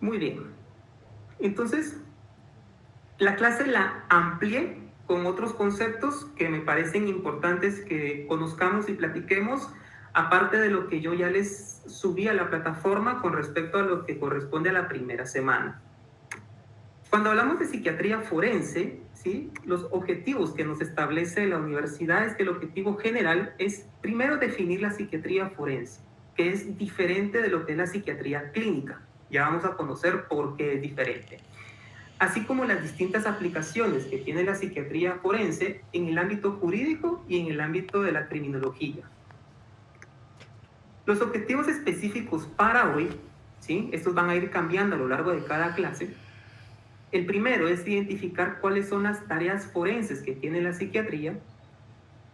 Muy bien. Entonces, la clase la amplié con otros conceptos que me parecen importantes que conozcamos y platiquemos, aparte de lo que yo ya les subí a la plataforma con respecto a lo que corresponde a la primera semana. Cuando hablamos de psiquiatría forense, ¿sí? Los objetivos que nos establece la universidad es que el objetivo general es primero definir la psiquiatría forense, que es diferente de lo que es la psiquiatría clínica. Ya vamos a conocer por qué es diferente. Así como las distintas aplicaciones que tiene la psiquiatría forense en el ámbito jurídico y en el ámbito de la criminología. Los objetivos específicos para hoy, ¿sí? Estos van a ir cambiando a lo largo de cada clase. El primero es identificar cuáles son las tareas forenses que tiene la psiquiatría,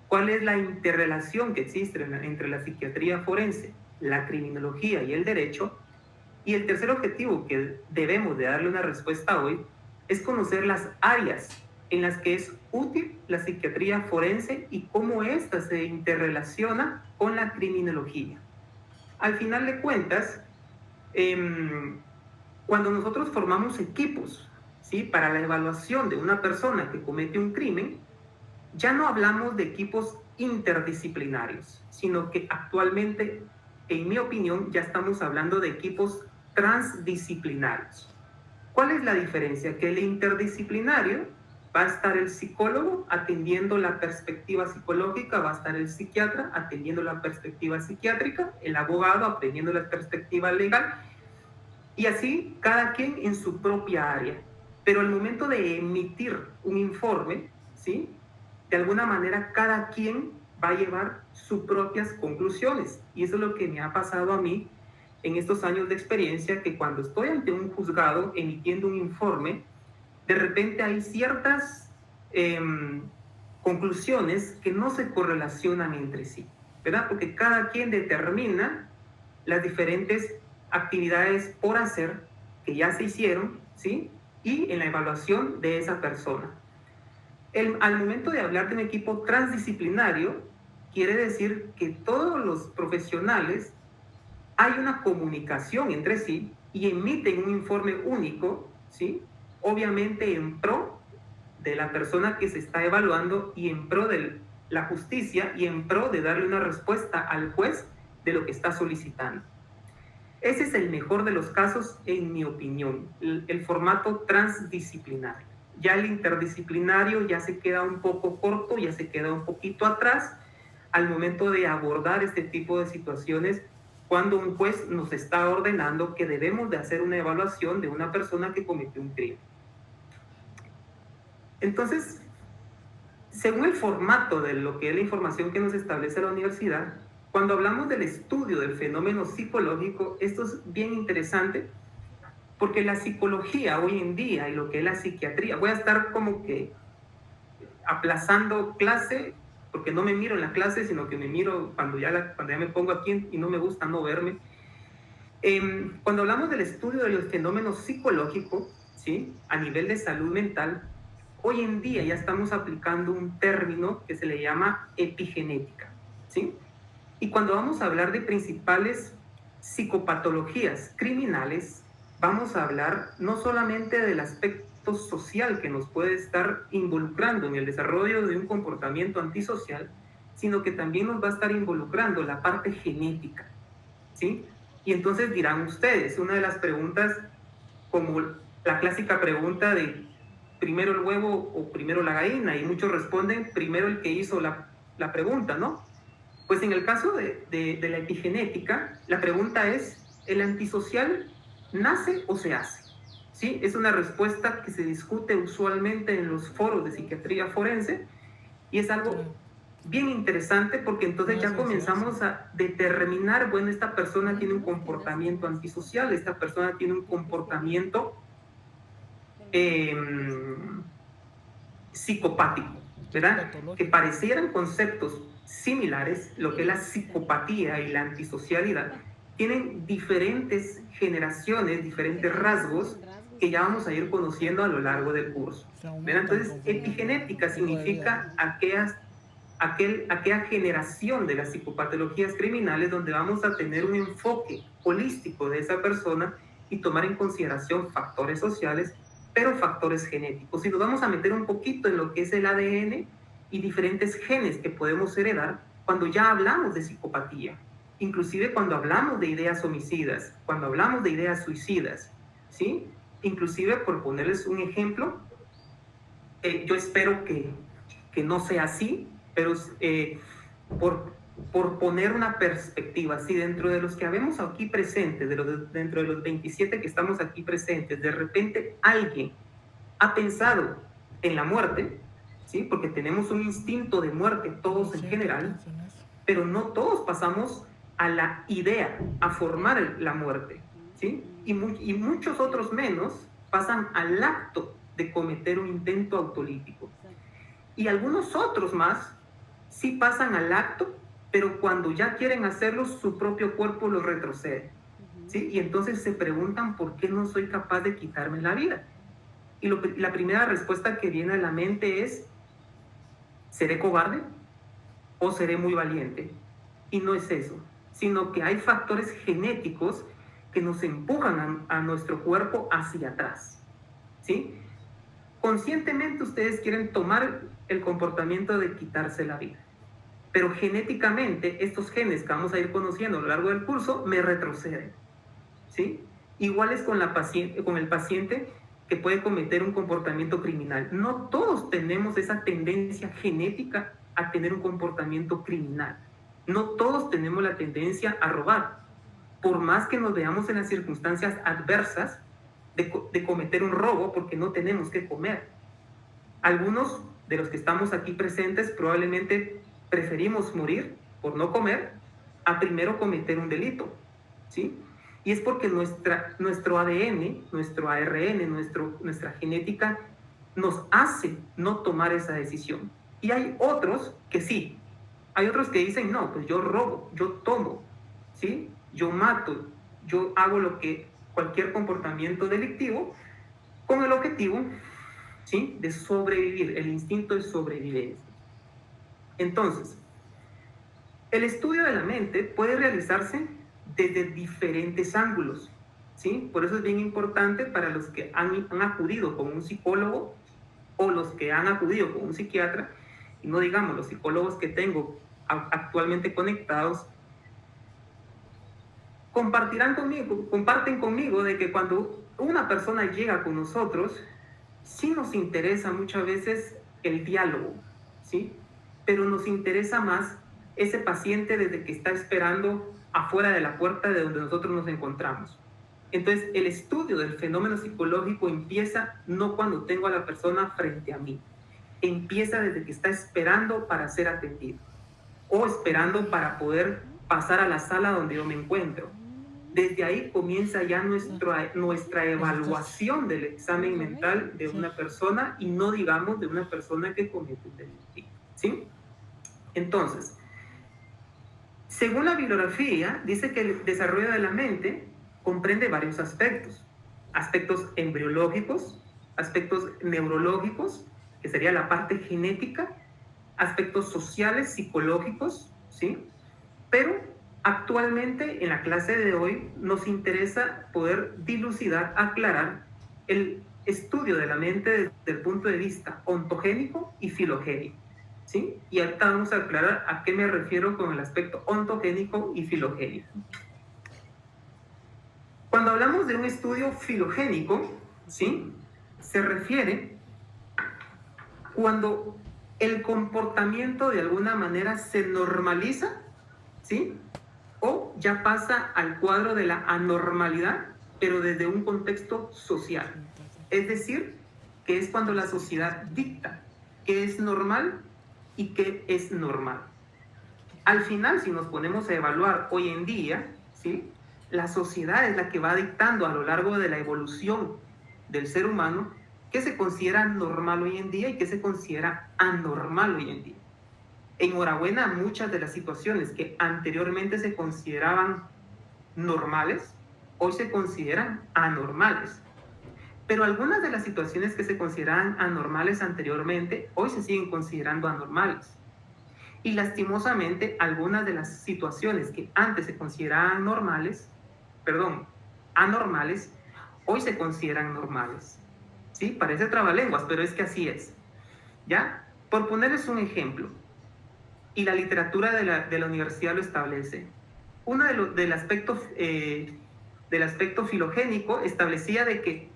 cuál es la interrelación que existe entre la psiquiatría forense, la criminología y el derecho. Y el tercer objetivo que debemos de darle una respuesta hoy es conocer las áreas en las que es útil la psiquiatría forense y cómo ésta se interrelaciona con la criminología. Al final de cuentas, cuando nosotros formamos equipos, ¿sí? Para la evaluación de una persona que comete un crimen, ya no hablamos de equipos interdisciplinarios, sino que actualmente, en mi opinión, ya estamos hablando de equipos transdisciplinarios. ¿Cuál es la diferencia? Que el interdisciplinario va a estar el psicólogo atendiendo la perspectiva psicológica, va a estar el psiquiatra atendiendo la perspectiva psiquiátrica, el abogado atendiendo la perspectiva legal, y así cada quien en su propia área. Pero al momento de emitir un informe, ¿sí? De alguna manera cada quien va a llevar sus propias conclusiones. Y eso es lo que me ha pasado a mí en estos años de experiencia, que cuando estoy ante un juzgado emitiendo un informe, de repente hay ciertas conclusiones que no se correlacionan entre sí, ¿verdad? Porque cada quien determina las diferentes actividades por hacer que ya se hicieron, ¿sí? Y en la evaluación de esa persona. Al momento de hablar de un equipo transdisciplinario, quiere decir que todos los profesionales hay una comunicación entre sí y emiten un informe único, ¿sí? Obviamente en pro de la persona que se está evaluando y en pro de la justicia y en pro de darle una respuesta al juez de lo que está solicitando. Ese es el mejor de los casos, en mi opinión, el formato transdisciplinario. Ya el interdisciplinario ya se queda un poco corto, ya se queda un poquito atrás al momento de abordar este tipo de situaciones cuando un juez nos está ordenando que debemos de hacer una evaluación de una persona que cometió un crimen. Entonces, según el formato de lo que es la información que nos establece la universidad, cuando hablamos del estudio del fenómeno psicológico, esto es bien interesante porque la psicología hoy en día y lo que es la psiquiatría, voy a estar como que aplazando clase, porque no me miro en la clase, sino que me miro cuando ya me pongo aquí y no me gusta no verme. Cuando hablamos del estudio de los fenómenos psicológicos, ¿sí? A nivel de salud mental, hoy en día ya estamos aplicando un término que se le llama epigenética, ¿sí? Y cuando vamos a hablar de principales psicopatologías criminales, vamos a hablar no solamente del aspecto social que nos puede estar involucrando en el desarrollo de un comportamiento antisocial, sino que también nos va a estar involucrando la parte genética, ¿sí? Y entonces dirán ustedes, una de las preguntas, como la clásica pregunta de primero el huevo o primero la gallina, y muchos responden primero el que hizo la pregunta, ¿no? Pues en el caso de la epigenética, la pregunta es, ¿el antisocial nace o se hace? ¿Sí? Es una respuesta que se discute usualmente en los foros de psiquiatría forense y es algo bien interesante porque entonces ya comenzamos a determinar, bueno, esta persona tiene un comportamiento antisocial, esta persona tiene un comportamiento psicopático, ¿verdad? Que parecieran conceptos similares, lo que es la psicopatía y la antisocialidad, tienen diferentes generaciones, diferentes rasgos que ya vamos a ir conociendo a lo largo del curso. ¿Verdad? Entonces, epigenética significa aquella generación de las psicopatologías criminales donde vamos a tener un enfoque holístico de esa persona y tomar en consideración factores sociales, pero factores genéticos. Y nos vamos a meter un poquito en lo que es el ADN y diferentes genes que podemos heredar cuando ya hablamos de psicopatía, inclusive cuando hablamos de ideas homicidas, cuando hablamos de ideas suicidas, ¿sí? Inclusive, por ponerles un ejemplo, yo espero que no sea así, pero por poner una perspectiva, si dentro de los que habemos aquí presentes, dentro de los 27 que estamos aquí presentes, de repente alguien ha pensado en la muerte, ¿sí? Porque tenemos un instinto de muerte todos en general, pero no todos pasamos a la idea, a formar la muerte, ¿sí? Y muchos otros menos pasan al acto de cometer un intento autolítico. Y algunos otros más sí pasan al acto, pero cuando ya quieren hacerlo, su propio cuerpo los retrocede, ¿sí? Y entonces se preguntan por qué no soy capaz de quitarme la vida. Y la primera respuesta que viene a la mente es, ¿seré cobarde o seré muy valiente? Y no es eso, sino que hay factores genéticos que nos empujan a nuestro cuerpo hacia atrás, ¿sí? Conscientemente ustedes quieren tomar el comportamiento de quitarse la vida, pero genéticamente estos genes que vamos a ir conociendo a lo largo del curso me retroceden, ¿sí? Igual es con el paciente que puede cometer un comportamiento criminal. No todos tenemos esa tendencia genética a tener un comportamiento criminal. No todos tenemos la tendencia a robar. Por más que nos veamos en las circunstancias adversas de cometer un robo porque no tenemos que comer. Algunos de los que estamos aquí presentes probablemente preferimos morir por no comer a primero cometer un delito, ¿sí? Y es porque nuestro ADN, nuestro ARN, nuestra genética nos hace no tomar esa decisión. Y hay otros que sí. Hay otros que dicen, no, pues yo robo, yo tomo, ¿sí? Yo mato, yo hago cualquier comportamiento delictivo con el objetivo, ¿sí? De sobrevivir, el instinto de sobrevivencia. Entonces, el estudio de la mente puede realizarse desde diferentes ángulos, ¿sí? Por eso es bien importante para los que han acudido con un psicólogo o los que han acudido con un psiquiatra, y no digamos los psicólogos que tengo actualmente conectados, comparten conmigo de que cuando una persona llega con nosotros, sí nos interesa muchas veces el diálogo, ¿sí? Pero nos interesa más ese paciente desde que está esperando afuera de la puerta de donde nosotros nos encontramos. Entonces, el estudio del fenómeno psicológico empieza no cuando tengo a la persona frente a mí, empieza desde que está esperando para ser atendido o esperando para poder pasar a la sala donde yo me encuentro. Desde ahí comienza ya nuestra evaluación del examen mental de una persona y no digamos de una persona que comete un delito, ¿sí? Entonces, según la bibliografía, dice que el desarrollo de la mente comprende varios aspectos. Aspectos embriológicos, aspectos neurológicos, que sería la parte genética, aspectos sociales, psicológicos, ¿sí? Pero actualmente en la clase de hoy nos interesa poder dilucidar, aclarar el estudio de la mente desde el punto de vista ontogénico y filogénico, ¿sí? Y ahorita vamos a aclarar a qué me refiero con el aspecto ontogénico y filogénico. Cuando hablamos de un estudio filogénico, ¿sí? Se refiere cuando el comportamiento de alguna manera se normaliza, ¿sí? O ya pasa al cuadro de la anormalidad, pero desde un contexto social. Es decir, que es cuando la sociedad dicta qué es normal y qué es normal. Al final, si nos ponemos a evaluar hoy en día, ¿sí? La sociedad es la que va dictando a lo largo de la evolución del ser humano qué se considera normal hoy en día y qué se considera anormal hoy en día. Enhorabuena, muchas de las situaciones que anteriormente se consideraban normales, hoy se consideran anormales. Pero algunas de las situaciones que se consideraban anormales anteriormente, hoy se siguen considerando anormales. Y lastimosamente, algunas de las situaciones que antes se consideraban anormales, hoy se consideran normales. ¿Sí? Parece trabalenguas, pero es que así es. ¿Ya? Por ponerles un ejemplo, y la literatura de la universidad lo establece. Uno del aspecto filogénico establecía de que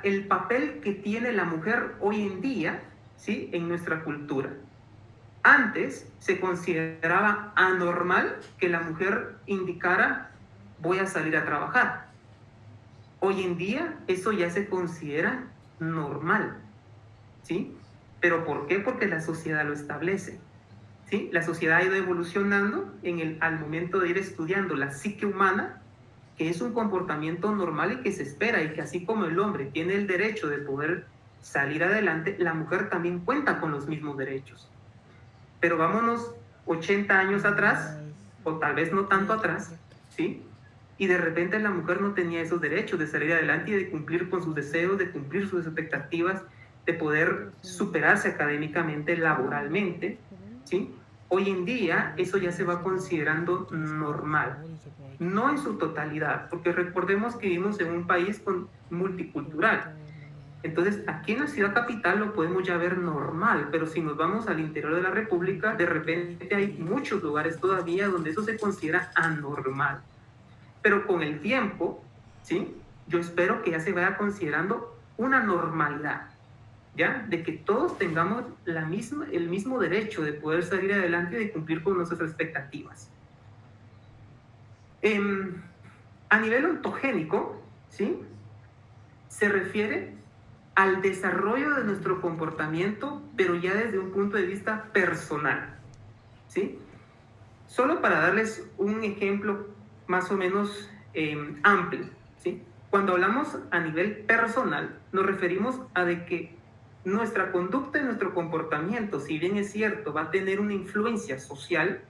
el papel que tiene la mujer hoy en día, ¿sí? En nuestra cultura. Antes se consideraba anormal que la mujer indicara voy a salir a trabajar. Hoy en día eso ya se considera normal, ¿sí? ¿Pero por qué? Porque la sociedad lo establece, ¿sí? La sociedad ha ido evolucionando al momento de ir estudiando la psique humana, que es un comportamiento normal y que se espera, y que así como el hombre tiene el derecho de poder salir adelante, la mujer también cuenta con los mismos derechos. Pero vámonos 80 años atrás, o tal vez no tanto atrás, ¿sí? Y de repente la mujer no tenía esos derechos de salir adelante y de cumplir con sus deseos, de cumplir sus expectativas, de poder superarse académicamente, laboralmente, ¿sí? Hoy en día eso ya se va considerando normal, no en su totalidad, porque recordemos que vivimos en un país multicultural. Entonces, aquí en la ciudad capital lo podemos ya ver normal, pero si nos vamos al interior de la República, de repente hay muchos lugares todavía donde eso se considera anormal. Pero con el tiempo, ¿sí? Yo espero que ya se vaya considerando una normalidad, ¿ya? De que todos tengamos el mismo derecho de poder salir adelante y de cumplir con nuestras expectativas. A nivel ontogénico, ¿sí? Se refiere al desarrollo de nuestro comportamiento, pero ya desde un punto de vista personal, ¿sí? Solo para darles un ejemplo más o menos amplio, ¿sí? Cuando hablamos a nivel personal, nos referimos a de que nuestra conducta y nuestro comportamiento, si bien es cierto, va a tener una influencia social,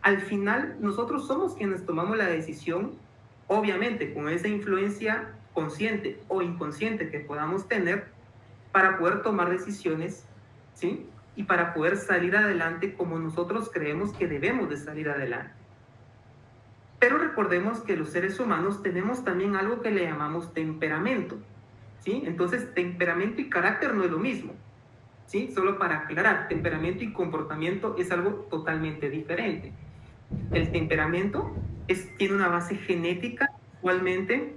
al final nosotros somos quienes tomamos la decisión, obviamente con esa influencia consciente o inconsciente que podamos tener, para poder tomar decisiones, ¿sí? Y para poder salir adelante como nosotros creemos que debemos de salir adelante. Pero recordemos que los seres humanos tenemos también algo que le llamamos temperamento, ¿sí? Entonces, temperamento y carácter no es lo mismo, ¿sí? Solo para aclarar, temperamento y comportamiento es algo totalmente diferente. El temperamento tiene una base genética, igualmente.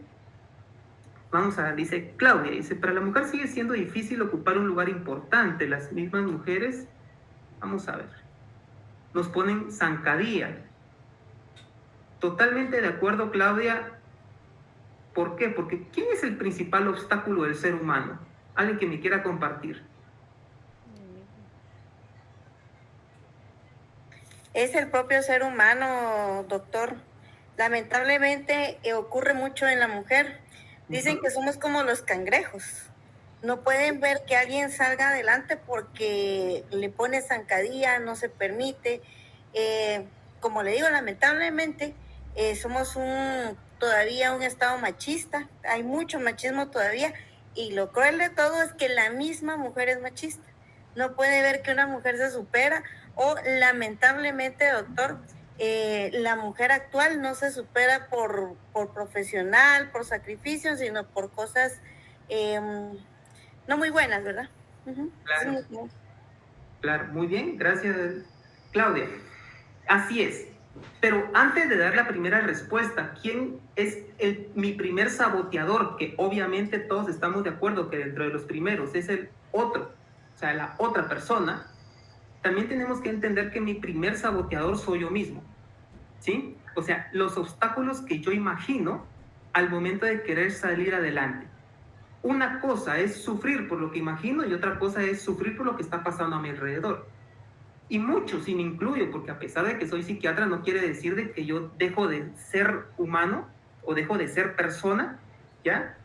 Vamos a ver, dice Claudia, dice, para la mujer sigue siendo difícil ocupar un lugar importante. Las mismas mujeres, vamos a ver, nos ponen zancadilla. Totalmente de acuerdo, Claudia. ¿Por qué? Porque ¿quién es el principal obstáculo del ser humano? Alguien que me quiera compartir. Es el propio ser humano, doctor. Lamentablemente ocurre mucho en la mujer. Dicen que somos como los cangrejos. No pueden ver que alguien salga adelante porque le pone zancadilla, no se permite. Como le digo, lamentablemente somos todavía un estado machista. Hay mucho machismo todavía y lo cruel de todo es que la misma mujer es machista. No puede ver que una mujer se supera o lamentablemente, doctor, la mujer actual no se supera por profesional, por sacrificio, sino por cosas no muy buenas, ¿verdad? Claro, Sí. claro, muy bien, gracias, Claudia. Así es. Pero antes de dar la primera respuesta, ¿quién es mi primer saboteador? Que obviamente todos estamos de acuerdo que dentro de los primeros es el otro, o sea, la otra persona. También tenemos que entender que mi primer saboteador soy yo mismo, ¿sí? O sea, los obstáculos que yo imagino al momento de querer salir adelante. Una cosa es sufrir por lo que imagino y otra cosa es sufrir por lo que está pasando a mi alrededor. Y muchos, y me incluyo, porque a pesar de que soy psiquiatra, no quiere decir de que yo dejo de ser humano o dejo de ser persona, ¿ya?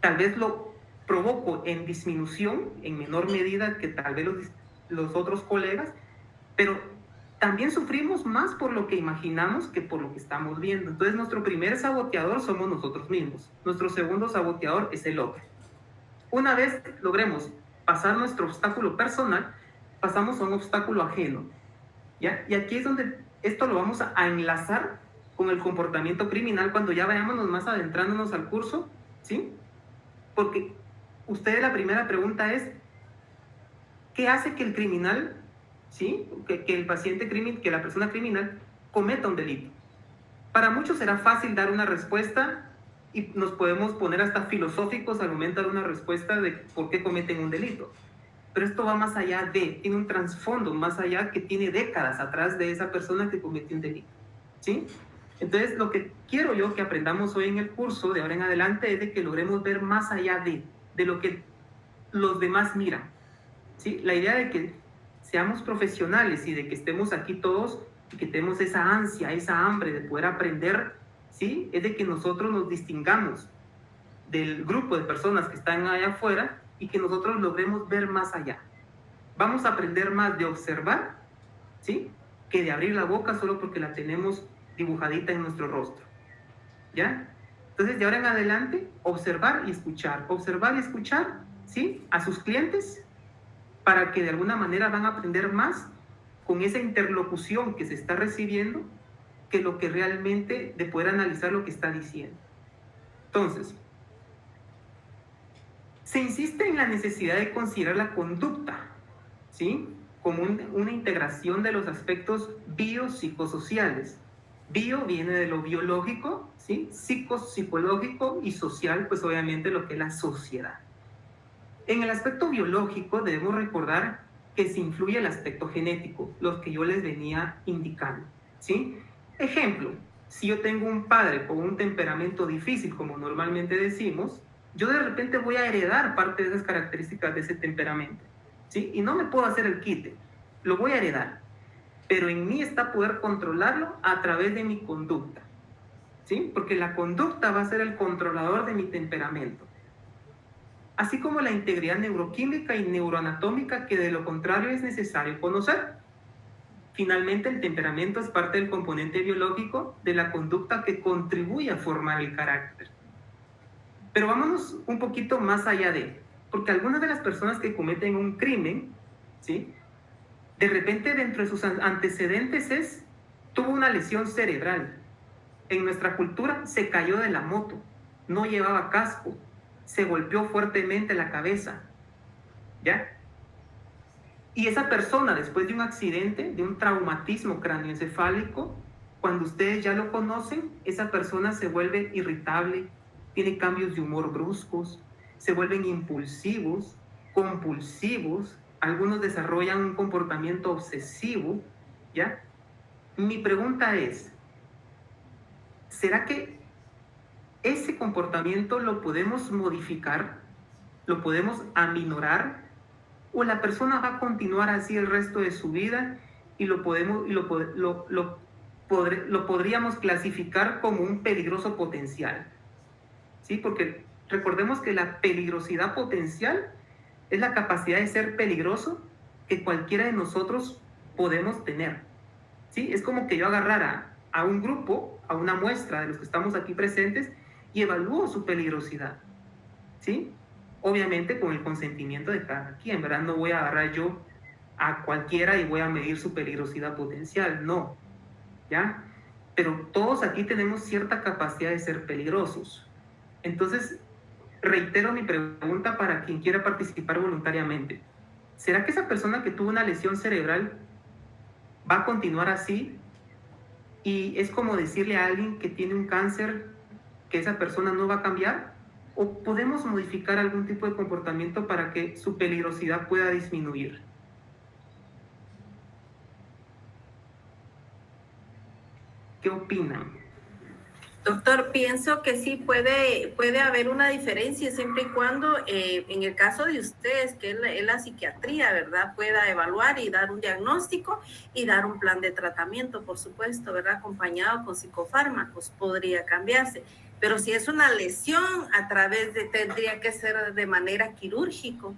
Tal vez lo provoco en disminución, en menor medida que tal vez los otros colegas, pero también sufrimos más por lo que imaginamos que por lo que estamos viendo. Entonces, nuestro primer saboteador somos nosotros mismos. Nuestro segundo saboteador es el otro. Una vez logremos pasar nuestro obstáculo personal, pasamos a un obstáculo ajeno, ¿ya? Y aquí es donde esto lo vamos a enlazar con el comportamiento criminal cuando ya vayámonos más adentrándonos al curso, ¿sí? Porque ustedes la primera pregunta es, ¿qué hace que el criminal, ¿sí? Que el paciente criminal, que la persona criminal cometa un delito? Para muchos será fácil dar una respuesta y nos podemos poner hasta filosóficos al momento de dar una respuesta de por qué cometen un delito. Pero esto va más allá tiene un trasfondo más allá que tiene décadas atrás de esa persona que cometió un delito, ¿sí? Entonces, lo que quiero yo que aprendamos hoy en el curso, de ahora en adelante, es de que logremos ver más allá de lo que los demás miran, ¿sí? La idea de que seamos profesionales y de que estemos aquí todos y que tenemos esa ansia, esa hambre de poder aprender, ¿sí? Es de que nosotros nos distingamos del grupo de personas que están allá afuera y que nosotros logremos ver más allá. Vamos a aprender más de observar, ¿sí? Que de abrir la boca solo porque la tenemos dibujadita en nuestro rostro, ¿ya? Entonces, de ahora en adelante, observar y escuchar, ¿sí? A sus clientes, para que de alguna manera van a aprender más con esa interlocución que se está recibiendo que lo que realmente de poder analizar lo que está diciendo. Entonces, se insiste en la necesidad de considerar la conducta, ¿sí? Como una integración de los aspectos biopsicosociales. Bio viene de lo biológico, ¿sí? Psicológico y social, pues obviamente lo que es la sociedad. En el aspecto biológico debemos recordar que se influye el aspecto genético, los que yo les venía indicando, ¿sí? Ejemplo, si yo tengo un padre con un temperamento difícil, como normalmente decimos, yo de repente voy a heredar parte de esas características de ese temperamento, ¿sí? Y no me puedo hacer el quite, lo voy a heredar, pero en mí está poder controlarlo a través de mi conducta, ¿sí? Porque la conducta va a ser el controlador de mi temperamento. Así como la integridad neuroquímica y neuroanatómica, que de lo contrario es necesario conocer. Finalmente, el temperamento es parte del componente biológico de la conducta que contribuye a formar el carácter. Pero vámonos un poquito más allá porque algunas de las personas que cometen un crimen, ¿sí? De repente dentro de sus antecedentes tuvo una lesión cerebral. En nuestra cultura se cayó de la moto, no llevaba casco, se golpeó fuertemente la cabeza, ¿ya? Y esa persona, después de un accidente, de un traumatismo cráneoencefálico, cuando ustedes ya lo conocen, esa persona se vuelve irritable, tiene cambios de humor bruscos, se vuelven impulsivos, compulsivos, algunos desarrollan un comportamiento obsesivo, ¿ya? Mi pregunta es, ¿será que ese comportamiento lo podemos modificar, lo podemos aminorar, o la persona va a continuar así el resto de su vida y lo podríamos clasificar como un peligroso potencial? ¿Sí? Porque recordemos que la peligrosidad potencial es la capacidad de ser peligroso que cualquiera de nosotros podemos tener, ¿sí? Es como que yo agarrara a un grupo, a una muestra de los que estamos aquí presentes y evalúo su peligrosidad, ¿sí? Obviamente con el consentimiento de cada quien, ¿verdad? No voy a agarrar yo a cualquiera y voy a medir su peligrosidad potencial, no, ¿ya? Pero todos aquí tenemos cierta capacidad de ser peligrosos. Entonces, reitero mi pregunta para quien quiera participar voluntariamente. ¿Será que esa persona que tuvo una lesión cerebral va a continuar así? Y es como decirle a alguien que tiene un cáncer que esa persona no va a cambiar. ¿O podemos modificar algún tipo de comportamiento para que su peligrosidad pueda disminuir? ¿Qué opinan? Doctor, pienso que sí puede haber una diferencia siempre y cuando, en el caso de ustedes, que es la psiquiatría, ¿verdad? Pueda evaluar y dar un diagnóstico y dar un plan de tratamiento, por supuesto, ¿verdad? Acompañado con psicofármacos, podría cambiarse. Pero si es una lesión, tendría que ser de manera quirúrgica.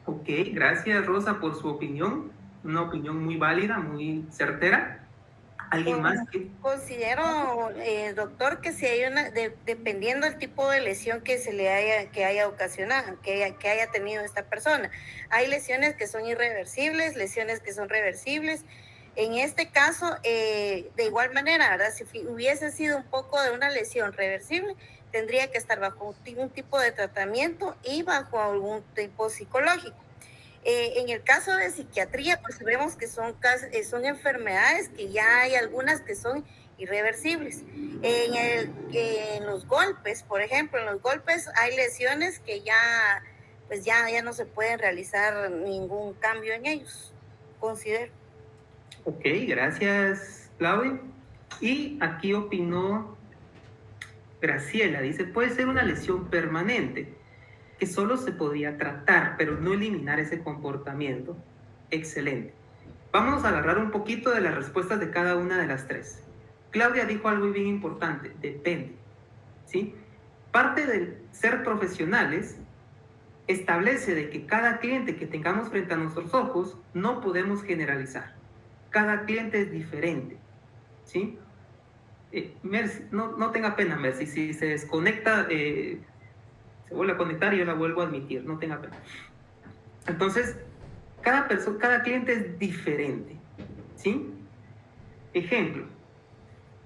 Ok, gracias Rosa por su opinión, una opinión muy válida, muy certera. ¿Alguien más? Considero, doctor, que si hay dependiendo del tipo de lesión que haya ocasionado, que haya tenido esta persona, hay lesiones que son irreversibles, lesiones que son reversibles. En este caso, de igual manera, ¿verdad? Si hubiese sido un poco de una lesión reversible, tendría que estar bajo un tipo de tratamiento y bajo algún tipo psicológico. En el caso de psiquiatría, pues vemos que son enfermedades que ya hay algunas que son irreversibles. En los golpes, por ejemplo, en los golpes hay lesiones que pues ya no se pueden realizar ningún cambio en ellos, considero. Ok, gracias, Claudia. Y aquí opinó Graciela, dice, puede ser una lesión permanente, que solo se podía tratar, pero no eliminar ese comportamiento. Excelente. Vamos a agarrar un poquito de las respuestas de cada una de las tres. Claudia dijo algo bien importante, depende, ¿sí? Parte del ser profesionales establece de que cada cliente que tengamos frente a nuestros ojos no podemos generalizar. Cada cliente es diferente, ¿sí? Mercy, no tenga pena, Mercy, si se desconecta, se vuelve a conectar y yo la vuelvo a admitir, no tenga pena. Entonces, cada cliente es diferente, ¿sí? Ejemplo,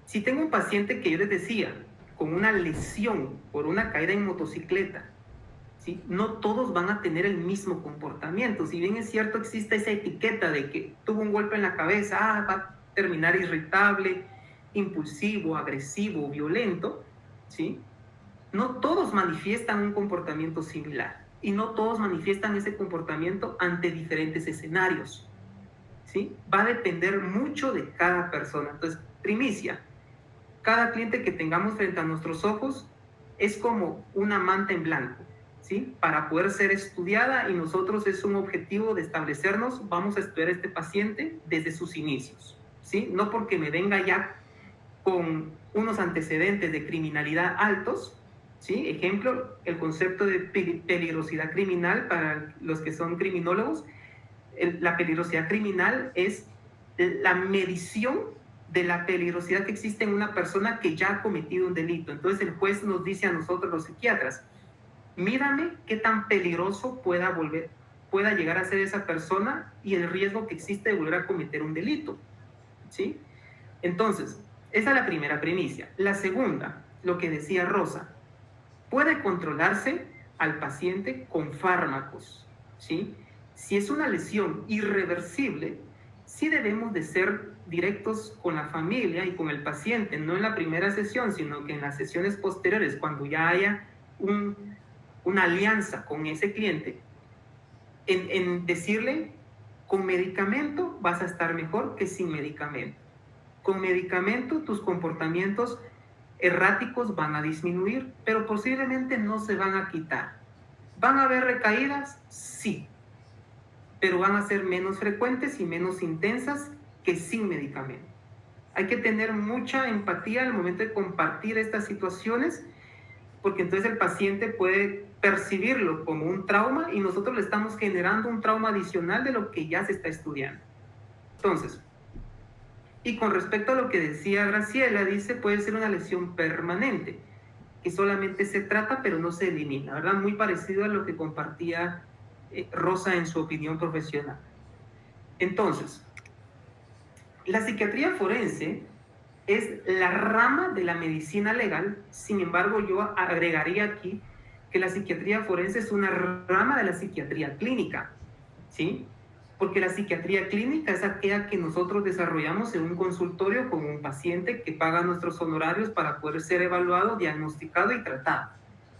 si tengo un paciente que yo les decía, con una lesión por una caída en motocicleta, ¿sí? No todos van a tener el mismo comportamiento. Si bien es cierto, existe esa etiqueta de que tuvo un golpe en la cabeza, va a terminar irritable, impulsivo, agresivo, violento, ¿sí? No todos manifiestan un comportamiento similar y no todos manifiestan ese comportamiento ante diferentes escenarios, ¿sí? Va a depender mucho de cada persona. Entonces, primicia, cada cliente que tengamos frente a nuestros ojos es como una manta en blanco, ¿sí? Para poder ser estudiada, y nosotros es un objetivo de establecernos, vamos a estudiar a este paciente desde sus inicios, ¿sí? No porque me venga ya con unos antecedentes de criminalidad altos, ¿sí? Ejemplo, el concepto de peligrosidad criminal para los que son criminólogos. La peligrosidad criminal es la medición de la peligrosidad que existe en una persona que ya ha cometido un delito. Entonces el juez nos dice a nosotros los psiquiatras, mírame qué tan peligroso pueda llegar a ser esa persona y el riesgo que existe de volver a cometer un delito, ¿sí? Entonces, esa es la primera primicia. La segunda, lo que decía Rosa, puede controlarse al paciente con fármacos, ¿sí? Si es una lesión irreversible, sí debemos de ser directos con la familia y con el paciente, no en la primera sesión, sino que en las sesiones posteriores, cuando ya haya una alianza con ese cliente, en decirle, con medicamento vas a estar mejor que sin medicamento. Con medicamento tus comportamientos erráticos van a disminuir, pero posiblemente no se van a quitar. ¿Van a haber recaídas? Sí, pero van a ser menos frecuentes y menos intensas que sin medicamento. Hay que tener mucha empatía al momento de compartir estas situaciones, porque entonces el paciente puede percibirlo como un trauma y nosotros le estamos generando un trauma adicional de lo que ya se está estudiando. Entonces, y con respecto a lo que decía Graciela, dice, puede ser una lesión permanente, que solamente se trata pero no se elimina, ¿verdad? Muy parecido a lo que compartía Rosa en su opinión profesional. Entonces, la psiquiatría forense es la rama de la medicina legal, sin embargo yo agregaría aquí que la psiquiatría forense es una rama de la psiquiatría clínica, ¿sí? Porque la psiquiatría clínica es aquella que nosotros desarrollamos en un consultorio con un paciente que paga nuestros honorarios para poder ser evaluado, diagnosticado y tratado,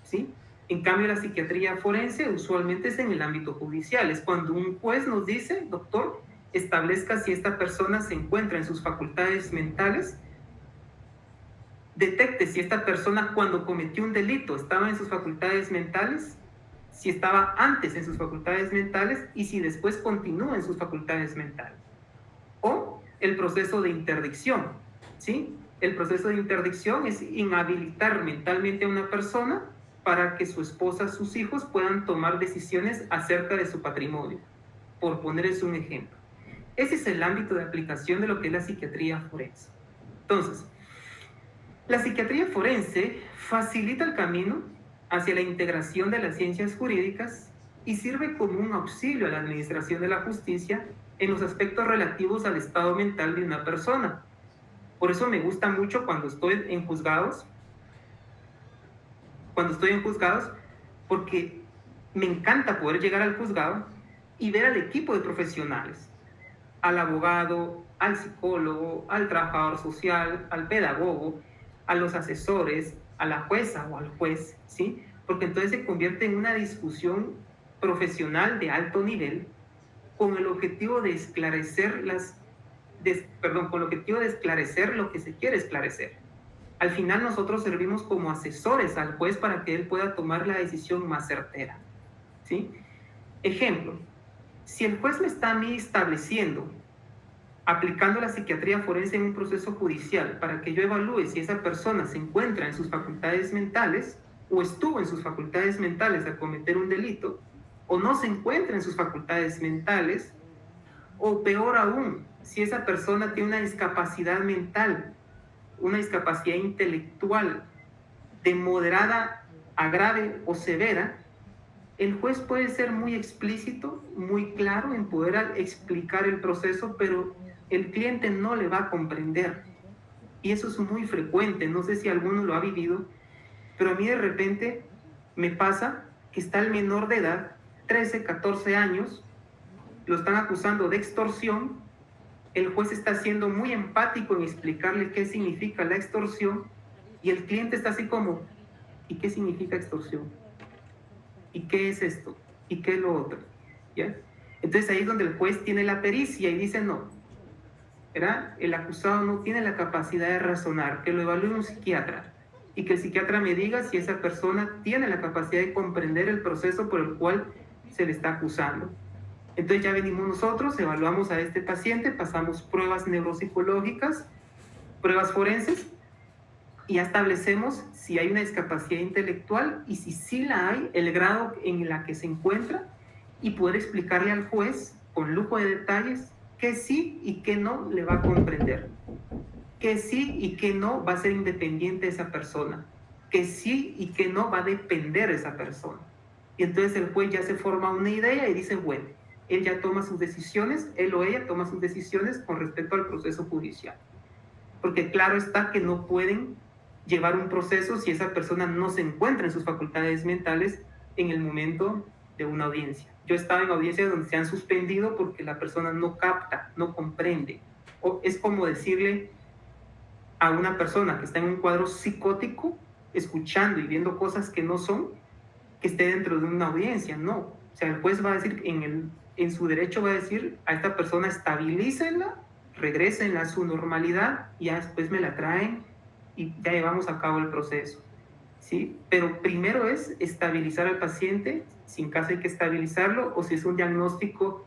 ¿sí? En cambio, la psiquiatría forense usualmente es en el ámbito judicial, es cuando un juez nos dice, doctor, establezca si esta persona se encuentra en sus facultades mentales, detecte si esta persona cuando cometió un delito estaba en sus facultades mentales, si estaba antes en sus facultades mentales y si después continúa en sus facultades mentales. O el proceso de interdicción, ¿sí? El proceso de interdicción es inhabilitar mentalmente a una persona para que su esposa, sus hijos puedan tomar decisiones acerca de su patrimonio, por ponerles un ejemplo. Ese es el ámbito de aplicación de lo que es la psiquiatría forense. Entonces, la psiquiatría forense facilita el camino hacia la integración de las ciencias jurídicas y sirve como un auxilio a la administración de la justicia en los aspectos relativos al estado mental de una persona. Por eso me gusta mucho cuando estoy en juzgados, porque me encanta poder llegar al juzgado y ver al equipo de profesionales, al abogado, al psicólogo, al trabajador social, al pedagogo, a los asesores, a la jueza o al juez, ¿sí? Porque entonces se convierte en una discusión profesional de alto nivel con el objetivo de esclarecer lo que se quiere esclarecer. Al final nosotros servimos como asesores al juez para que él pueda tomar la decisión más certera, ¿sí? Ejemplo, si el juez me está a mí estableciendo, aplicando la psiquiatría forense en un proceso judicial para que yo evalúe si esa persona se encuentra en sus facultades mentales o estuvo en sus facultades mentales al cometer un delito, o no se encuentra en sus facultades mentales, o peor aún, si esa persona tiene una discapacidad mental, una discapacidad intelectual de moderada a grave o severa, el juez puede ser muy explícito, muy claro en poder explicar el proceso, pero el cliente no le va a comprender. Y eso es muy frecuente, no sé si alguno lo ha vivido, pero a mí de repente me pasa que está el menor de edad, 13, 14 años, lo están acusando de extorsión, el juez está siendo muy empático en explicarle qué significa la extorsión y el cliente está así como, ¿y qué significa extorsión? ¿Y qué es esto? ¿Y qué es lo otro? ¿Ya? Entonces ahí es donde el juez tiene la pericia y dice no, ¿verdad? El acusado no tiene la capacidad de razonar, que lo evalúe un psiquiatra y que el psiquiatra me diga si esa persona tiene la capacidad de comprender el proceso por el cual se le está acusando. Entonces ya venimos nosotros, evaluamos a este paciente, pasamos pruebas neuropsicológicas, pruebas forenses y ya establecemos si hay una discapacidad intelectual y si sí la hay, el grado en la que se encuentra y poder explicarle al juez con lujo de detalles qué sí y qué no le va a comprender, qué sí y qué no va a ser independiente de esa persona, qué sí y qué no va a depender de esa persona. Y entonces el juez ya se forma una idea y dice, bueno, él ya toma sus decisiones, él o ella toma sus decisiones con respecto al proceso judicial. Porque claro está que no pueden llevar un proceso si esa persona no se encuentra en sus facultades mentales en el momento de una audiencia. Yo he estado en audiencias donde se han suspendido porque la persona no capta, no comprende. O es como decirle a una persona que está en un cuadro psicótico, escuchando y viendo cosas que no son, que esté dentro de una audiencia. No. O sea, el juez va a decir, en su derecho va a decir a esta persona estabilícenla, regrésenla a su normalidad y ya después me la traen y ya llevamos a cabo el proceso, ¿sí? Pero primero es estabilizar al paciente, si en caso hay que estabilizarlo, o si es un diagnóstico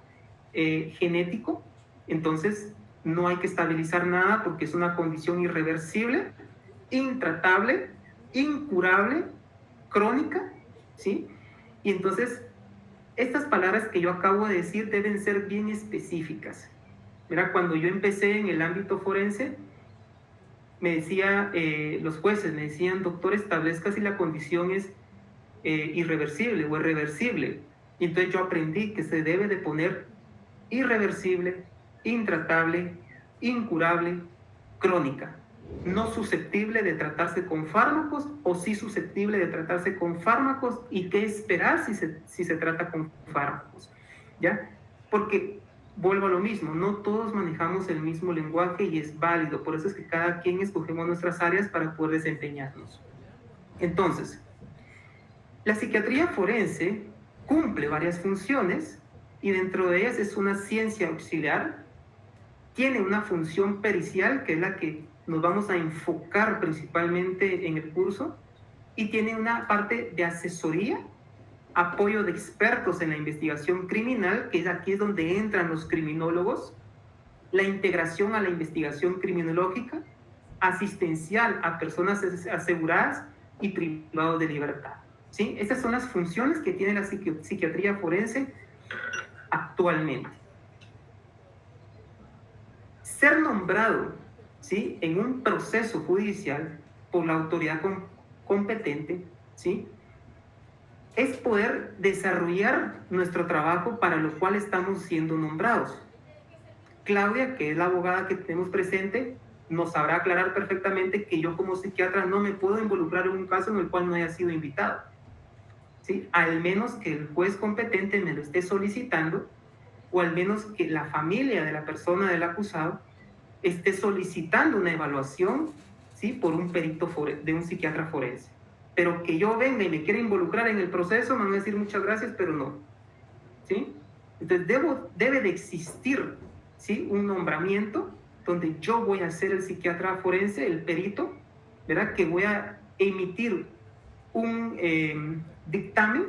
genético, entonces no hay que estabilizar nada porque es una condición irreversible, intratable, incurable, crónica, ¿sí? Y entonces estas palabras que yo acabo de decir deben ser bien específicas. Mira, cuando yo empecé en el ámbito forense, me decía, los jueces me decían, doctor, establezca si la condición es irreversible o irreversible. Y entonces yo aprendí que se debe de poner irreversible, intratable, incurable, crónica. No susceptible de tratarse con fármacos o sí susceptible de tratarse con fármacos y qué esperar si se trata con fármacos, ¿ya? Porque vuelvo a lo mismo, no todos manejamos el mismo lenguaje y es válido, por eso es que cada quien escogemos nuestras áreas para poder desempeñarnos. Entonces, la psiquiatría forense cumple varias funciones y dentro de ellas es una ciencia auxiliar, tiene una función pericial que es la que nos vamos a enfocar principalmente en el curso y tiene una parte de asesoría, apoyo de expertos en la investigación criminal, que aquí es donde entran los criminólogos, la integración a la investigación criminológica, asistencial a personas aseguradas y privados de libertad, ¿sí? Estas son las funciones que tiene la psiquiatría forense actualmente. Ser nombrado, ¿sí?, en un proceso judicial por la autoridad competente, ¿sí?, es poder desarrollar nuestro trabajo para lo cual estamos siendo nombrados. Claudia, que es la abogada que tenemos presente, nos sabrá aclarar perfectamente que yo como psiquiatra no me puedo involucrar en un caso en el cual no haya sido invitado. ¿Sí? Al menos que el juez competente me lo esté solicitando, o al menos que la familia de la persona del acusado esté solicitando una evaluación, ¿sí? Por un perito de un psiquiatra forense. Pero que yo venga y me quiera involucrar en el proceso, me van a decir muchas gracias, pero no. ¿Sí? Entonces debe de existir, ¿sí? Un nombramiento donde yo voy a ser el psiquiatra forense, el perito, ¿verdad? Que voy a emitir un dictamen,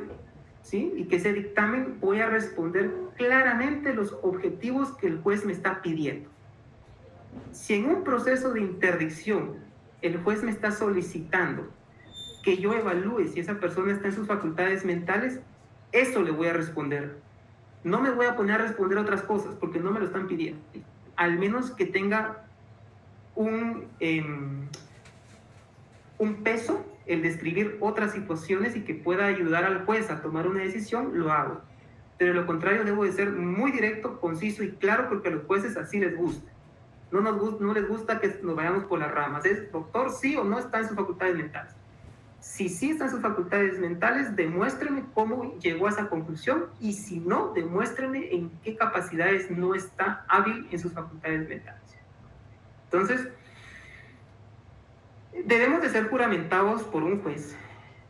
¿sí? Y que ese dictamen voy a responder claramente los objetivos que el juez me está pidiendo. Si en un proceso de interdicción el juez me está solicitando que yo evalúe si esa persona está en sus facultades mentales, eso le voy a responder. No me voy a poner a responder otras cosas porque no me lo están pidiendo. Al menos que tenga un peso el describir otras situaciones y que pueda ayudar al juez a tomar una decisión, lo hago. Pero de lo contrario, debo de ser muy directo, conciso y claro, porque a los jueces así les gusta. No les gusta que nos vayamos por las ramas. Es, doctor, sí o no está en sus facultades mentales. Si sí está en sus facultades mentales, demuéstreme cómo llegó a esa conclusión, y si no, demuéstreme en qué capacidades no está hábil en sus facultades mentales. Entonces, debemos de ser juramentados por un juez.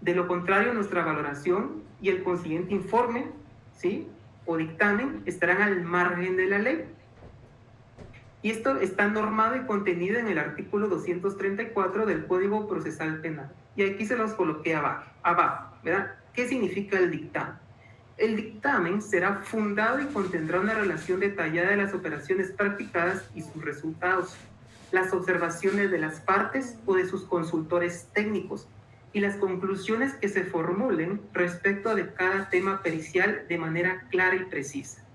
De lo contrario, nuestra valoración y el consiguiente informe, ¿sí? O dictamen estarán al margen de la ley. Y esto está normado y contenido en el artículo 234 del Código Procesal Penal. Y aquí se los coloqué abajo, ¿verdad? ¿Qué significa el dictamen? El dictamen será fundado y contendrá una relación detallada de las operaciones practicadas y sus resultados, las observaciones de las partes o de sus consultores técnicos y las conclusiones que se formulen respecto de cada tema pericial de manera clara y precisa.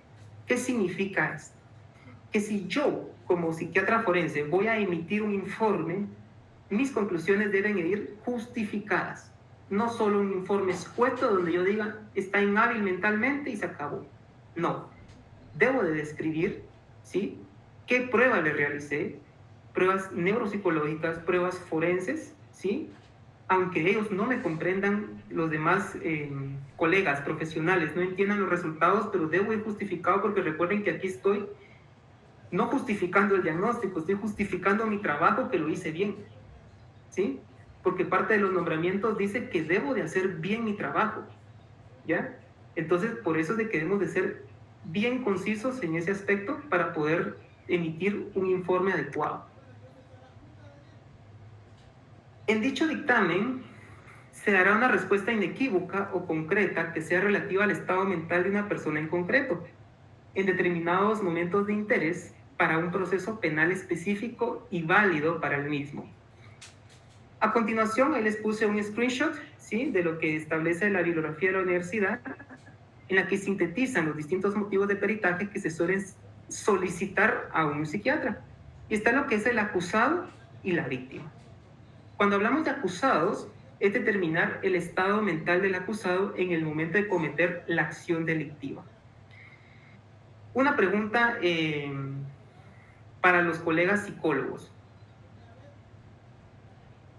¿Qué significa esto? Que si yo, como psiquiatra forense, voy a emitir un informe, mis conclusiones deben ir justificadas. No solo un informe escueto donde yo diga, está inhábil mentalmente y se acabó. No. Debo de describir, ¿sí? ¿Qué pruebas le realicé? Pruebas neuropsicológicas, pruebas forenses, ¿sí? Aunque ellos no me comprendan, los demás colegas profesionales no entiendan los resultados, pero debo ir justificado, porque recuerden que aquí estoy no justificando el diagnóstico, estoy justificando mi trabajo, que lo hice bien, ¿sí? Porque parte de los nombramientos dice que debo de hacer bien mi trabajo, ¿ya? Entonces, por eso es de que debemos de ser bien concisos en ese aspecto para poder emitir un informe adecuado. En dicho dictamen se dará una respuesta inequívoca o concreta que sea relativa al estado mental de una persona en concreto, en determinados momentos de interés para un proceso penal específico y válido para el mismo. A continuación, ahí les puse un screenshot, ¿sí? De lo que establece la bibliografía de la universidad, en la que sintetizan los distintos motivos de peritaje que se suelen solicitar a un psiquiatra. Y está lo que es el acusado y la víctima. Cuando hablamos de acusados, es determinar el estado mental del acusado en el momento de cometer la acción delictiva. Una pregunta para los colegas psicólogos.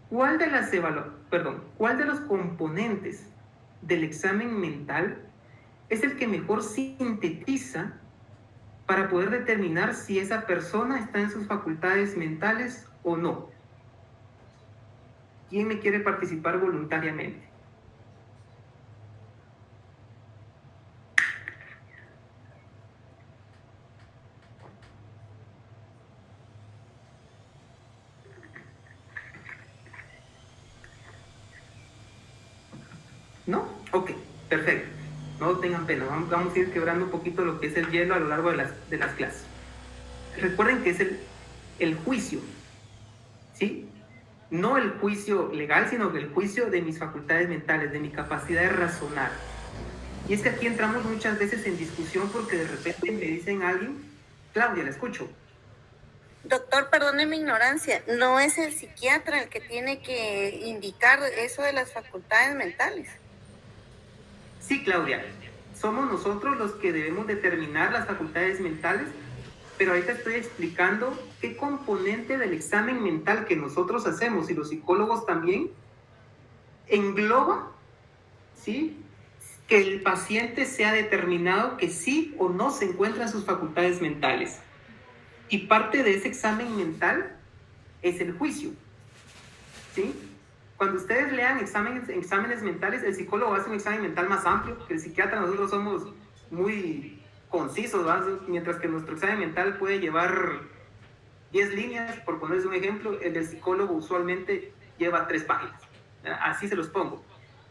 ¿Cuál de los componentes del examen mental es el que mejor sintetiza para poder determinar si esa persona está en sus facultades mentales o no? ¿Quién me quiere participar voluntariamente? ¿No? Ok, perfecto. No tengan pena, vamos a ir quebrando un poquito lo que es el hielo a lo largo de las clases. Recuerden que es el juicio, ¿sí? No el juicio legal, sino el juicio de mis facultades mentales, de mi capacidad de razonar. Y es que aquí entramos muchas veces en discusión porque de repente me dicen a alguien, Claudia, la escucho. Doctor, perdone mi ignorancia, ¿no es el psiquiatra el que tiene que indicar eso de las facultades mentales? Sí, Claudia, somos nosotros los que debemos determinar las facultades mentales, pero ahorita estoy explicando qué componente del examen mental que nosotros hacemos y los psicólogos también engloba, ¿sí?, que el paciente sea determinado que sí o no se encuentra en sus facultades mentales. Y parte de ese examen mental es el juicio, ¿sí? Cuando ustedes lean exámenes mentales, el psicólogo hace un examen mental más amplio que el psiquiatra. Nosotros somos muy concisos, ¿verdad? Mientras que nuestro examen mental puede llevar 10 líneas, por ponerles un ejemplo, el del psicólogo usualmente lleva 3 páginas. Así se los pongo.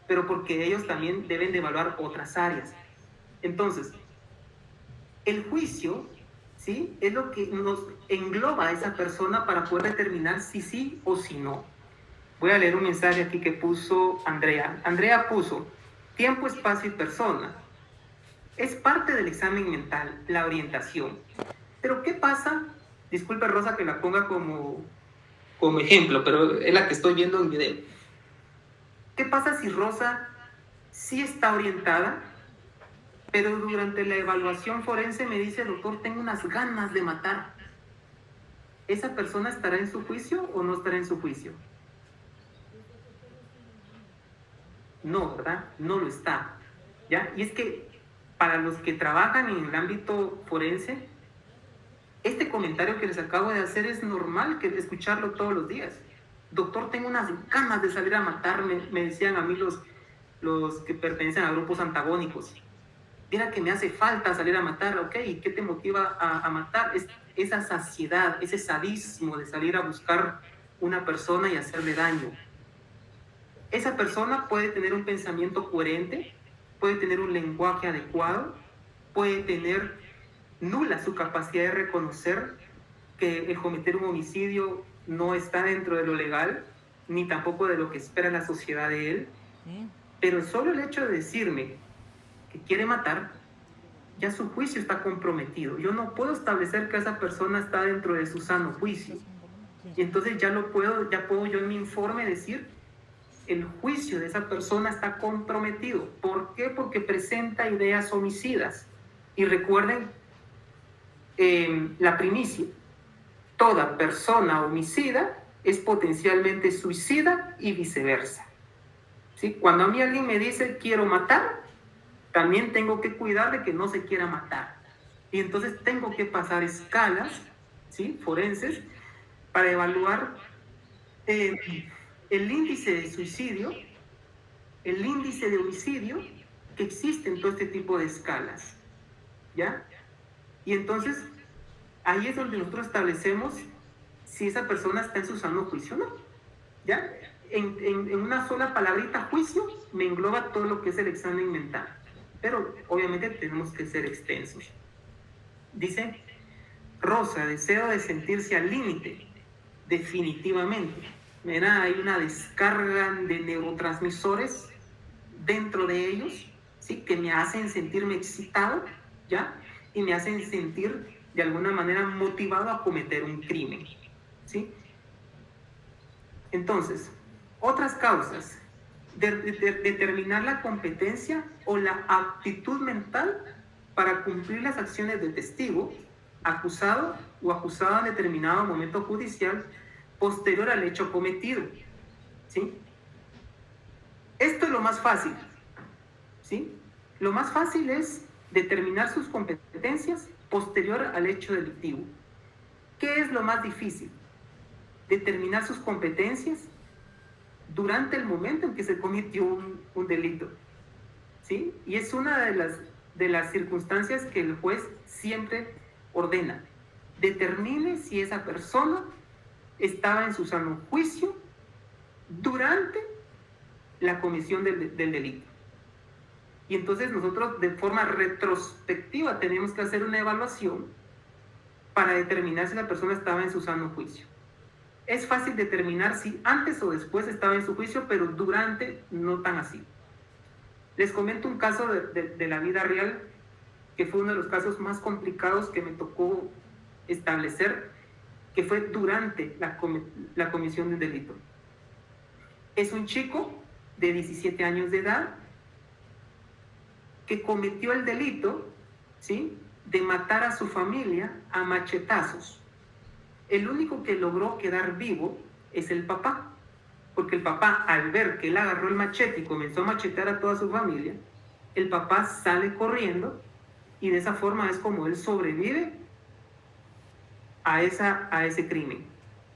Pero porque ellos también deben de evaluar otras áreas. Entonces, el juicio, ¿sí?, es lo que nos engloba a esa persona para poder determinar si sí o si no. Voy a leer un mensaje aquí que puso Andrea. Andrea puso: tiempo, espacio y persona. Es parte del examen mental, la orientación. Pero ¿qué pasa? Disculpe, Rosa, que la ponga como ejemplo, pero es la que estoy viendo en video. ¿Qué pasa si Rosa sí está orientada, pero durante la evaluación forense me dice: doctor, tengo unas ganas de matar? ¿Esa persona estará en su juicio o no estará en su juicio? No, ¿verdad? No lo está, ¿ya? Y es que para los que trabajan en el ámbito forense, este comentario que les acabo de hacer es normal que escucharlo todos los días. Doctor, tengo unas ganas de salir a matar, me decían a mí los que pertenecen a grupos antagónicos. Mira que me hace falta salir a matar, ¿ok? ¿Y qué te motiva a matar? Es esa saciedad, ese sadismo de salir a buscar una persona y hacerle daño. Esa persona puede tener un pensamiento coherente, puede tener un lenguaje adecuado, puede tener nula su capacidad de reconocer que el cometer un homicidio no está dentro de lo legal, ni tampoco de lo que espera la sociedad de él. Pero solo el hecho de decirme que quiere matar, ya su juicio está comprometido. Yo no puedo establecer que esa persona está dentro de su sano juicio. Y entonces ya puedo yo en mi informe decir: el juicio de esa persona está comprometido. ¿Por qué? Porque presenta ideas homicidas. Y recuerden la primicia: toda persona homicida es potencialmente suicida y viceversa, ¿sí? Cuando a mí alguien me dice quiero matar, también tengo que cuidar de que no se quiera matar. Y entonces tengo que pasar escalas, ¿sí?, forenses, para evaluar el índice de suicidio, el índice de homicidio que existe en todo este tipo de escalas, ¿ya? Y entonces ahí es donde nosotros establecemos si esa persona está en su sano juicio o no, ¿ya? En una sola palabrita, juicio, me engloba todo lo que es el examen mental, pero obviamente tenemos que ser extensos. Dice Rosa: deseo de sentirse al límite, definitivamente. Mira, hay una descarga de neurotransmisores dentro de ellos, ¿sí?, que me hacen sentirme excitado, ¿ya?, y me hacen sentir de alguna manera motivado a cometer un crimen, ¿sí? Entonces, otras causas de determinar la competencia o la aptitud mental para cumplir las acciones de testigo, acusado o acusada en determinado momento judicial posterior al hecho cometido, ¿sí? Esto es lo más fácil, ¿sí? Lo más fácil es determinar sus competencias posterior al hecho delictivo. ¿Qué es lo más difícil? Determinar sus competencias durante el momento en que se cometió un delito, ¿sí? Y es una de las circunstancias que el juez siempre ordena: determine si esa persona estaba en su sano juicio durante la comisión del delito. Y entonces nosotros de forma retrospectiva tenemos que hacer una evaluación para determinar si la persona estaba en su sano juicio. Es fácil determinar si antes o después estaba en su juicio, pero durante no tan así. Les comento un caso de la vida real, que fue uno de los casos más complicados que me tocó establecer, que fue durante la comisión del delito. Es un chico de 17 años de edad que cometió el delito, ¿sí?, de matar a su familia a machetazos. El único que logró quedar vivo es el papá, porque el papá, al ver que él agarró el machete y comenzó a machetear a toda su familia, el papá sale corriendo y de esa forma es como él sobrevive a ese crimen.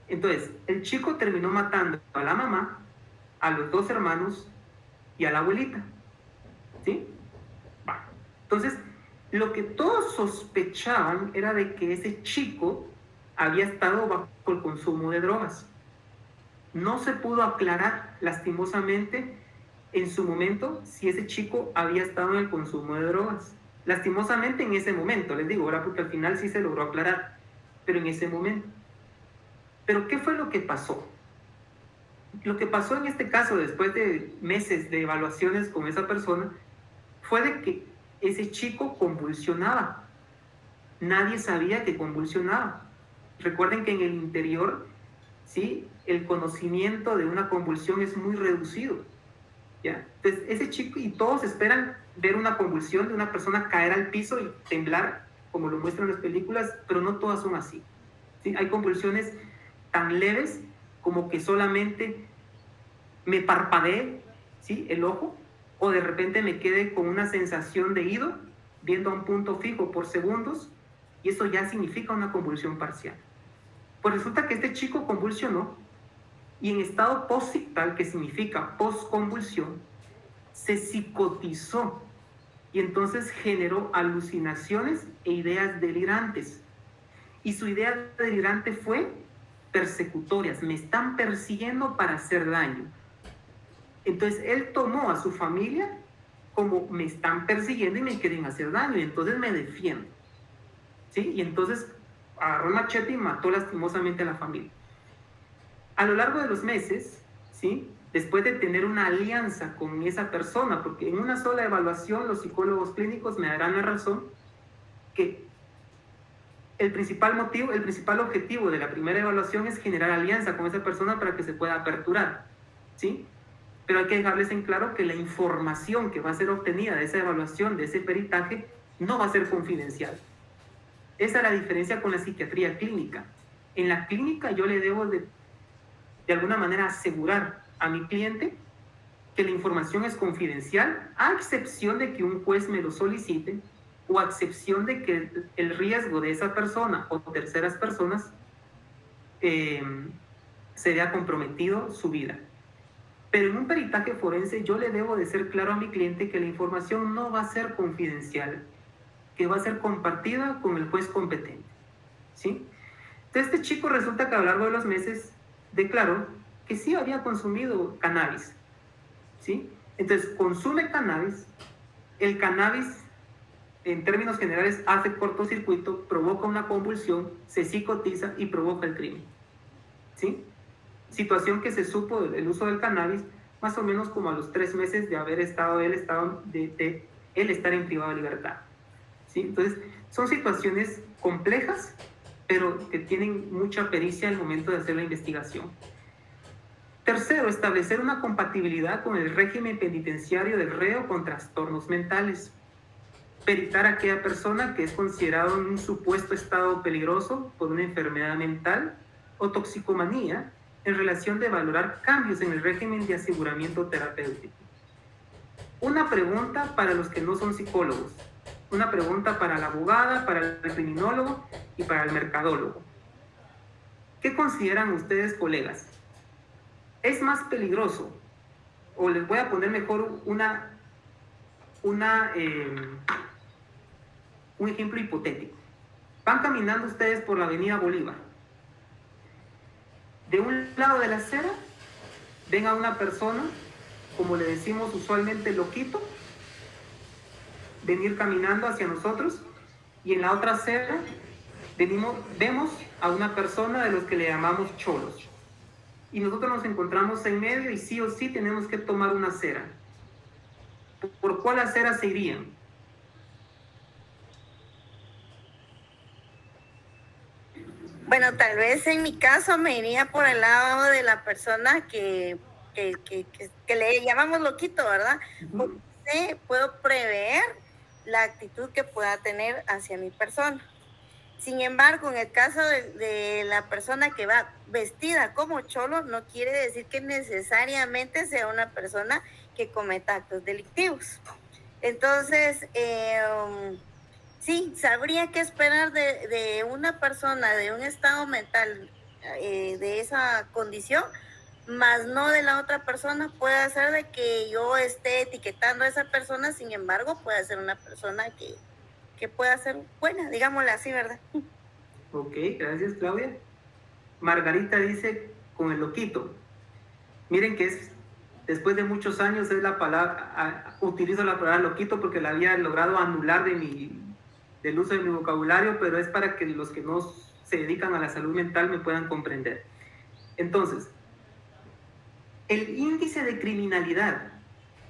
Entonces, el chico terminó matando a la mamá, a los 2 hermanos y a la abuelita. ¿Sí? Bueno, entonces, lo que todos sospechaban era de que ese chico había estado bajo el consumo de drogas. No se pudo aclarar, lastimosamente, en su momento, si ese chico había estado en el consumo de drogas. Lastimosamente en ese momento, les digo, ahora porque al final sí se logró aclarar, pero en ese momento. Pero ¿qué fue lo que pasó? Lo que pasó en este caso, después de meses de evaluaciones con esa persona, fue de que ese chico convulsionaba. Nadie sabía que convulsionaba. Recuerden que en el interior, ¿sí?, el conocimiento de una convulsión es muy reducido, ¿ya? Entonces, ese chico, y todos esperan ver una convulsión de una persona caer al piso y temblar, como lo muestran las películas, pero no todas son así, ¿sí? Hay convulsiones tan leves como que solamente me parpadee, ¿sí?, el ojo, o de repente me quede con una sensación de ido, viendo a un punto fijo por segundos, y eso ya significa una convulsión parcial. Pues resulta que este chico convulsionó y en estado posictal, que significa postconvulsión, se psicotizó y entonces generó alucinaciones e ideas delirantes. Y su idea delirante fue persecutorias, me están persiguiendo para hacer daño. Entonces él tomó a su familia como me están persiguiendo y me quieren hacer daño, y entonces me defiendo, ¿sí? Y entonces agarró el machete y mató lastimosamente a la familia. A lo largo de los meses, ¿sí?, después de tener una alianza con esa persona, porque en una sola evaluación los psicólogos clínicos me darán la razón que el principal objetivo de la primera evaluación es generar alianza con esa persona para que se pueda aperturar, ¿sí? Pero hay que dejarles en claro que la información que va a ser obtenida de esa evaluación, de ese peritaje, no va a ser confidencial. Esa es la diferencia con la psiquiatría clínica. En la clínica yo le debo de alguna manera asegurar a mi cliente que la información es confidencial, a excepción de que un juez me lo solicite o a excepción de que el riesgo de esa persona o terceras personas se vea comprometido su vida. Pero en un peritaje forense yo le debo de ser claro a mi cliente que la información no va a ser confidencial, que va a ser compartida con el juez competente, ¿sí? Entonces este chico resulta que a lo largo de los meses declaró que sí había consumido cannabis, ¿sí? Entonces consume cannabis, el cannabis en términos generales hace cortocircuito, provoca una convulsión, se psicotiza y provoca el crimen, ¿sí? Situación que se supo del uso del cannabis más o menos como a los 3 meses de haber estado él estar en privado de libertad, ¿sí? Entonces son situaciones complejas, pero que tienen mucha pericia al momento de hacer la investigación. Tercero, establecer una compatibilidad con el régimen penitenciario del reo con trastornos mentales. Peritar a aquella persona que es considerado en un supuesto estado peligroso por una enfermedad mental o toxicomanía en relación de valorar cambios en el régimen de aseguramiento terapéutico. Una pregunta para los que no son psicólogos, una pregunta para la abogada, para el criminólogo y para el mercadólogo. ¿Qué consideran ustedes, colegas? ¿Es más peligroso? O les voy a poner mejor un ejemplo hipotético. Van caminando ustedes por la avenida Bolívar. De un lado de la acera ven a una persona, como le decimos usualmente loquito, venir caminando hacia nosotros, y en la otra acera vemos a una persona de los que le llamamos cholos. Y nosotros nos encontramos en medio y sí o sí tenemos que tomar una acera. ¿Por cuál acera se irían? Bueno, tal vez en mi caso me iría por el lado de la persona que le llamamos loquito, ¿verdad? Porque puedo prever la actitud que pueda tener hacia mi persona. Sin embargo, en el caso de la persona que va vestida como cholo, no quiere decir que necesariamente sea una persona que cometa actos delictivos. Entonces, sí, sabría qué esperar de una persona de un estado mental de esa condición, más no de la otra persona. Puede ser de que yo esté etiquetando a esa persona, sin embargo, puede ser una persona que pueda ser buena, digámosle así, ¿verdad? Ok, gracias, Claudia. Margarita dice con el loquito. Miren que es, después de muchos años es la palabra, utilizo la palabra loquito porque la había logrado anular del uso de mi vocabulario, pero es para que los que no se dedican a la salud mental me puedan comprender. Entonces, el índice de criminalidad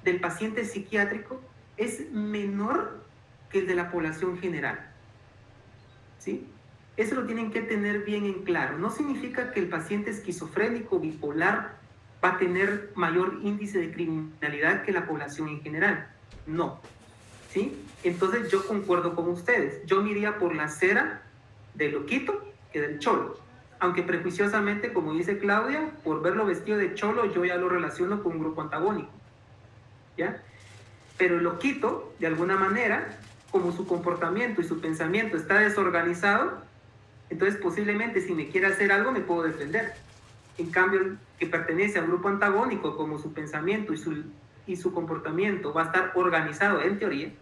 del paciente psiquiátrico es menor que el de la población general. ¿Sí? Eso lo tienen que tener bien en claro. No significa que el paciente esquizofrénico, bipolar, va a tener mayor índice de criminalidad que la población en general. No. ¿Sí? Entonces yo concuerdo con ustedes. Yo me iría por la acera del loquito que del cholo. Aunque prejuiciosamente, como dice Claudia, por verlo vestido de cholo, yo ya lo relaciono con un grupo antagónico. ¿Ya? Pero el loquito, de alguna manera, como su comportamiento y su pensamiento está desorganizado, entonces posiblemente si me quiere hacer algo me puedo defender. En cambio, el que pertenece a un grupo antagónico, como su pensamiento y su comportamiento va a estar organizado en teoría,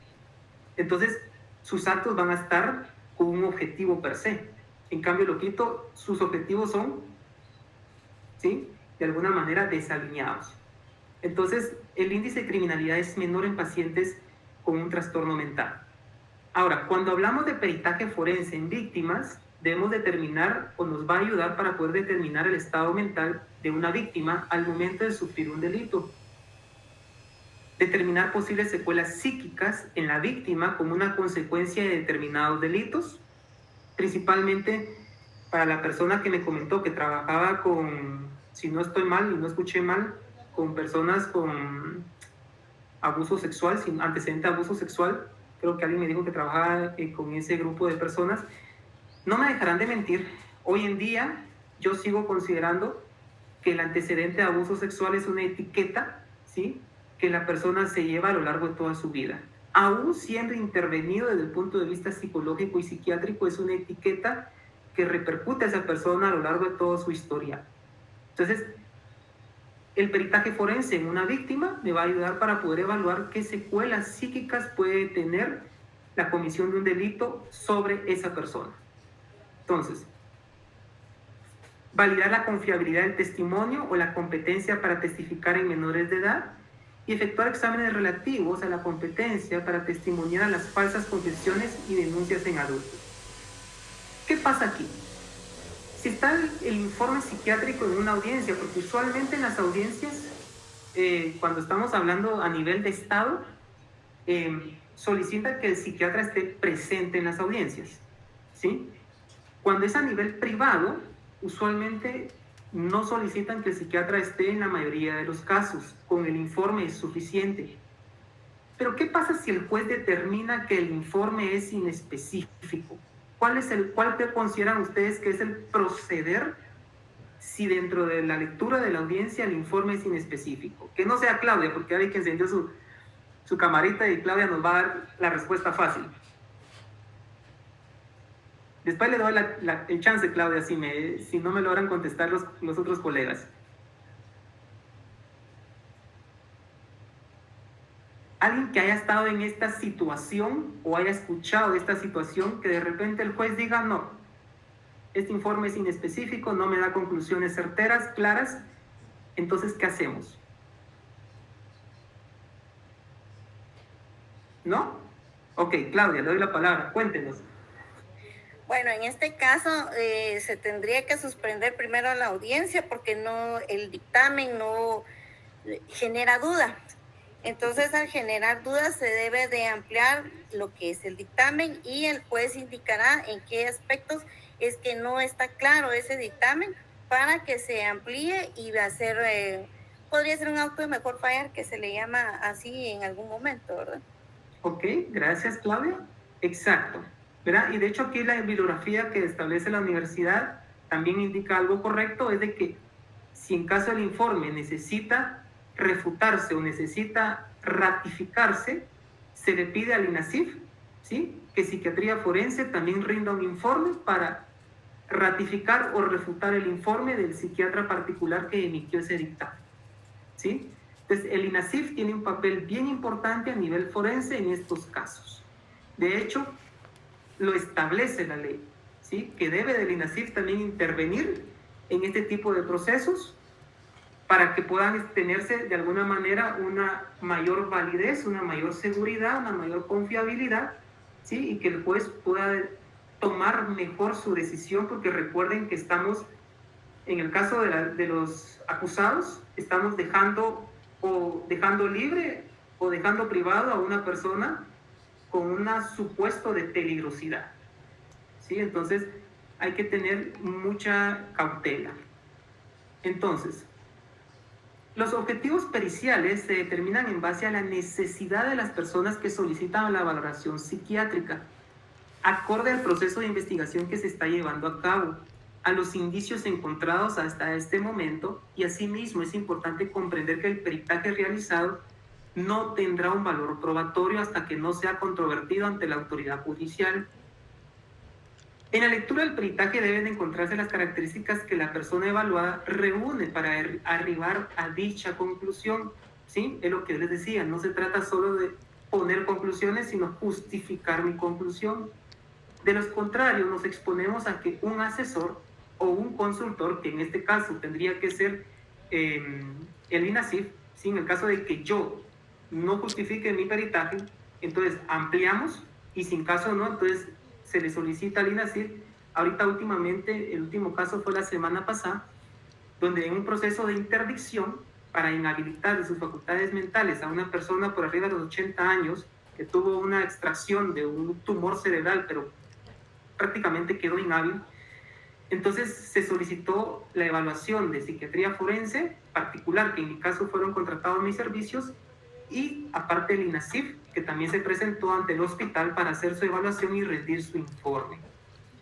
entonces sus actos van a estar con un objetivo per se. En cambio, el loquito, sus objetivos son, ¿sí?, de alguna manera desalineados. Entonces, el índice de criminalidad es menor en pacientes con un trastorno mental. Ahora, cuando hablamos de peritaje forense en víctimas, debemos determinar o nos va a ayudar para poder determinar el estado mental de una víctima al momento de sufrir un delito. Determinar posibles secuelas psíquicas en la víctima como una consecuencia de determinados delitos, principalmente para la persona que me comentó que trabajaba con, si no estoy mal y no escuché mal, con personas con abuso sexual, sin antecedente de abuso sexual. Creo que alguien me dijo que trabajaba con ese grupo de personas. No me dejarán de mentir, hoy en día yo sigo considerando que el antecedente de abuso sexual es una etiqueta, ¿sí?, que la persona se lleva a lo largo de toda su vida. Aún siendo intervenido desde el punto de vista psicológico y psiquiátrico, es una etiqueta que repercute a esa persona a lo largo de toda su historia. Entonces, el peritaje forense en una víctima me va a ayudar para poder evaluar qué secuelas psíquicas puede tener la comisión de un delito sobre esa persona. Entonces, validar la confiabilidad del testimonio o la competencia para testificar en menores de edad y efectuar exámenes relativos a la competencia para testimoniar a las falsas confesiones y denuncias en adultos. ¿Qué pasa aquí? Si está el informe psiquiátrico en una audiencia, porque usualmente en las audiencias, cuando estamos hablando a nivel de Estado, solicita que el psiquiatra esté presente en las audiencias, ¿sí? Cuando es a nivel privado, usualmente no solicitan que el psiquiatra esté en la mayoría de los casos, con el informe es suficiente. Pero ¿qué pasa si el juez determina que el informe es inespecífico? ¿Cuál consideran ustedes que es el proceder si dentro de la lectura de la audiencia el informe es inespecífico? Que no sea Claudia, porque hay que encendió su camarita y Claudia nos va a dar la respuesta fácil. Después le doy el chance, Claudia, si no me logran contestar los otros colegas. Alguien que haya estado en esta situación o haya escuchado de esta situación, que de repente el juez diga, no, este informe es inespecífico, no me da conclusiones certeras, claras, entonces, ¿qué hacemos? ¿No? Ok, Claudia, le doy la palabra, cuéntenos. Bueno, en este caso se tendría que suspender primero la audiencia porque el dictamen no genera duda. Entonces, al generar dudas se debe de ampliar lo que es el dictamen y el juez indicará en qué aspectos es que no está claro ese dictamen para que se amplíe y va a ser, podría ser un auto de mejor fallar, que se le llama así en algún momento, ¿verdad? Ok, gracias Claudia. Exacto, ¿verdad? Y de hecho aquí la bibliografía que establece la universidad también indica algo correcto, es de que si en caso el informe necesita refutarse o necesita ratificarse, se le pide al INASIF, ¿sí?, que Psiquiatría Forense también rinda un informe para ratificar o refutar el informe del psiquiatra particular que emitió ese dictamen, ¿sí? Entonces, el INASIF tiene un papel bien importante a nivel forense en estos casos. De hecho, lo establece la ley, ¿sí?, que debe del INASIF también intervenir en este tipo de procesos para que puedan tenerse de alguna manera una mayor validez, una mayor seguridad, una mayor confiabilidad, ¿sí?, y que el juez pueda tomar mejor su decisión, porque recuerden que estamos, en el caso de los acusados, estamos dejando libre o dejando privado a una persona con un supuesto de peligrosidad, ¿sí? Entonces hay que tener mucha cautela. Entonces, los objetivos periciales se determinan en base a la necesidad de las personas que solicitan la valoración psiquiátrica, acorde al proceso de investigación que se está llevando a cabo, a los indicios encontrados hasta este momento, y asimismo es importante comprender que el peritaje realizado no tendrá un valor probatorio hasta que no sea controvertido ante la autoridad judicial. En la lectura del peritaje deben encontrarse las características que la persona evaluada reúne para arribar a dicha conclusión, ¿sí? Es lo que les decía, no se trata solo de poner conclusiones, sino justificar mi conclusión. De lo contrario, nos exponemos a que un asesor o un consultor, que en este caso tendría que ser el INASIF, ¿sí?, en el caso de que yo no justifique mi peritaje, entonces ampliamos, y sin caso no, entonces se le solicita al INASIF. Ahorita últimamente, el último caso fue la semana pasada, donde en un proceso de interdicción para inhabilitar de sus facultades mentales a una persona por arriba de los 80 años que tuvo una extracción de un tumor cerebral, pero prácticamente quedó inhábil. Entonces se solicitó la evaluación de psiquiatría forense particular, que en mi caso fueron contratados mis servicios, y aparte el INASIF, que también se presentó ante el hospital para hacer su evaluación y rendir su informe.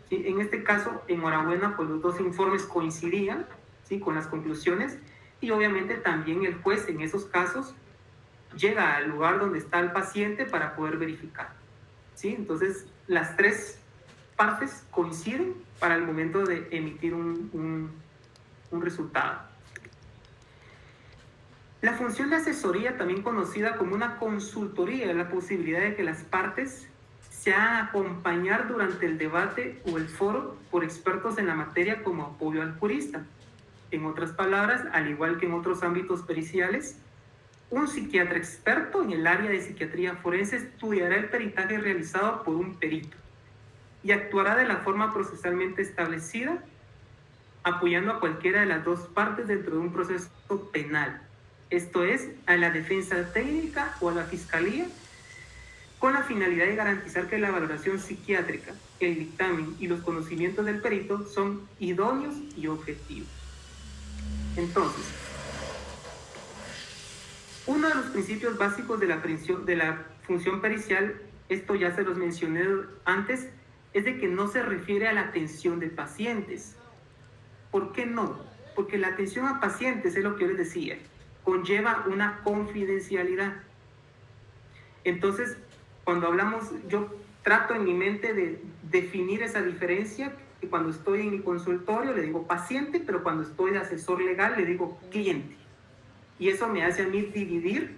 ¿Sí? En este caso, enhorabuena, pues los dos informes coincidían, ¿sí?, con las conclusiones, y obviamente también el juez en esos casos llega al lugar donde está el paciente para poder verificar, ¿sí? Entonces, las tres partes coinciden para el momento de emitir un resultado. La función de asesoría, también conocida como una consultoría, es la posibilidad de que las partes se hagan acompañar durante el debate o el foro por expertos en la materia como apoyo al jurista. En otras palabras, al igual que en otros ámbitos periciales, un psiquiatra experto en el área de psiquiatría forense estudiará el peritaje realizado por un perito y actuará de la forma procesalmente establecida, apoyando a cualquiera de las dos partes dentro de un proceso penal. Esto es, a la defensa técnica o a la fiscalía, con la finalidad de garantizar que la valoración psiquiátrica, el dictamen y los conocimientos del perito son idóneos y objetivos. Entonces, uno de los principios básicos de la función pericial, esto ya se los mencioné antes, es de que no se refiere a la atención de pacientes. ¿Por qué no? Porque la atención a pacientes, es lo que yo les decía, conlleva una confidencialidad. Entonces, cuando hablamos, yo trato en mi mente de definir esa diferencia, que cuando estoy en mi consultorio le digo paciente, pero cuando estoy de asesor legal le digo cliente. Y eso me hace a mí dividir,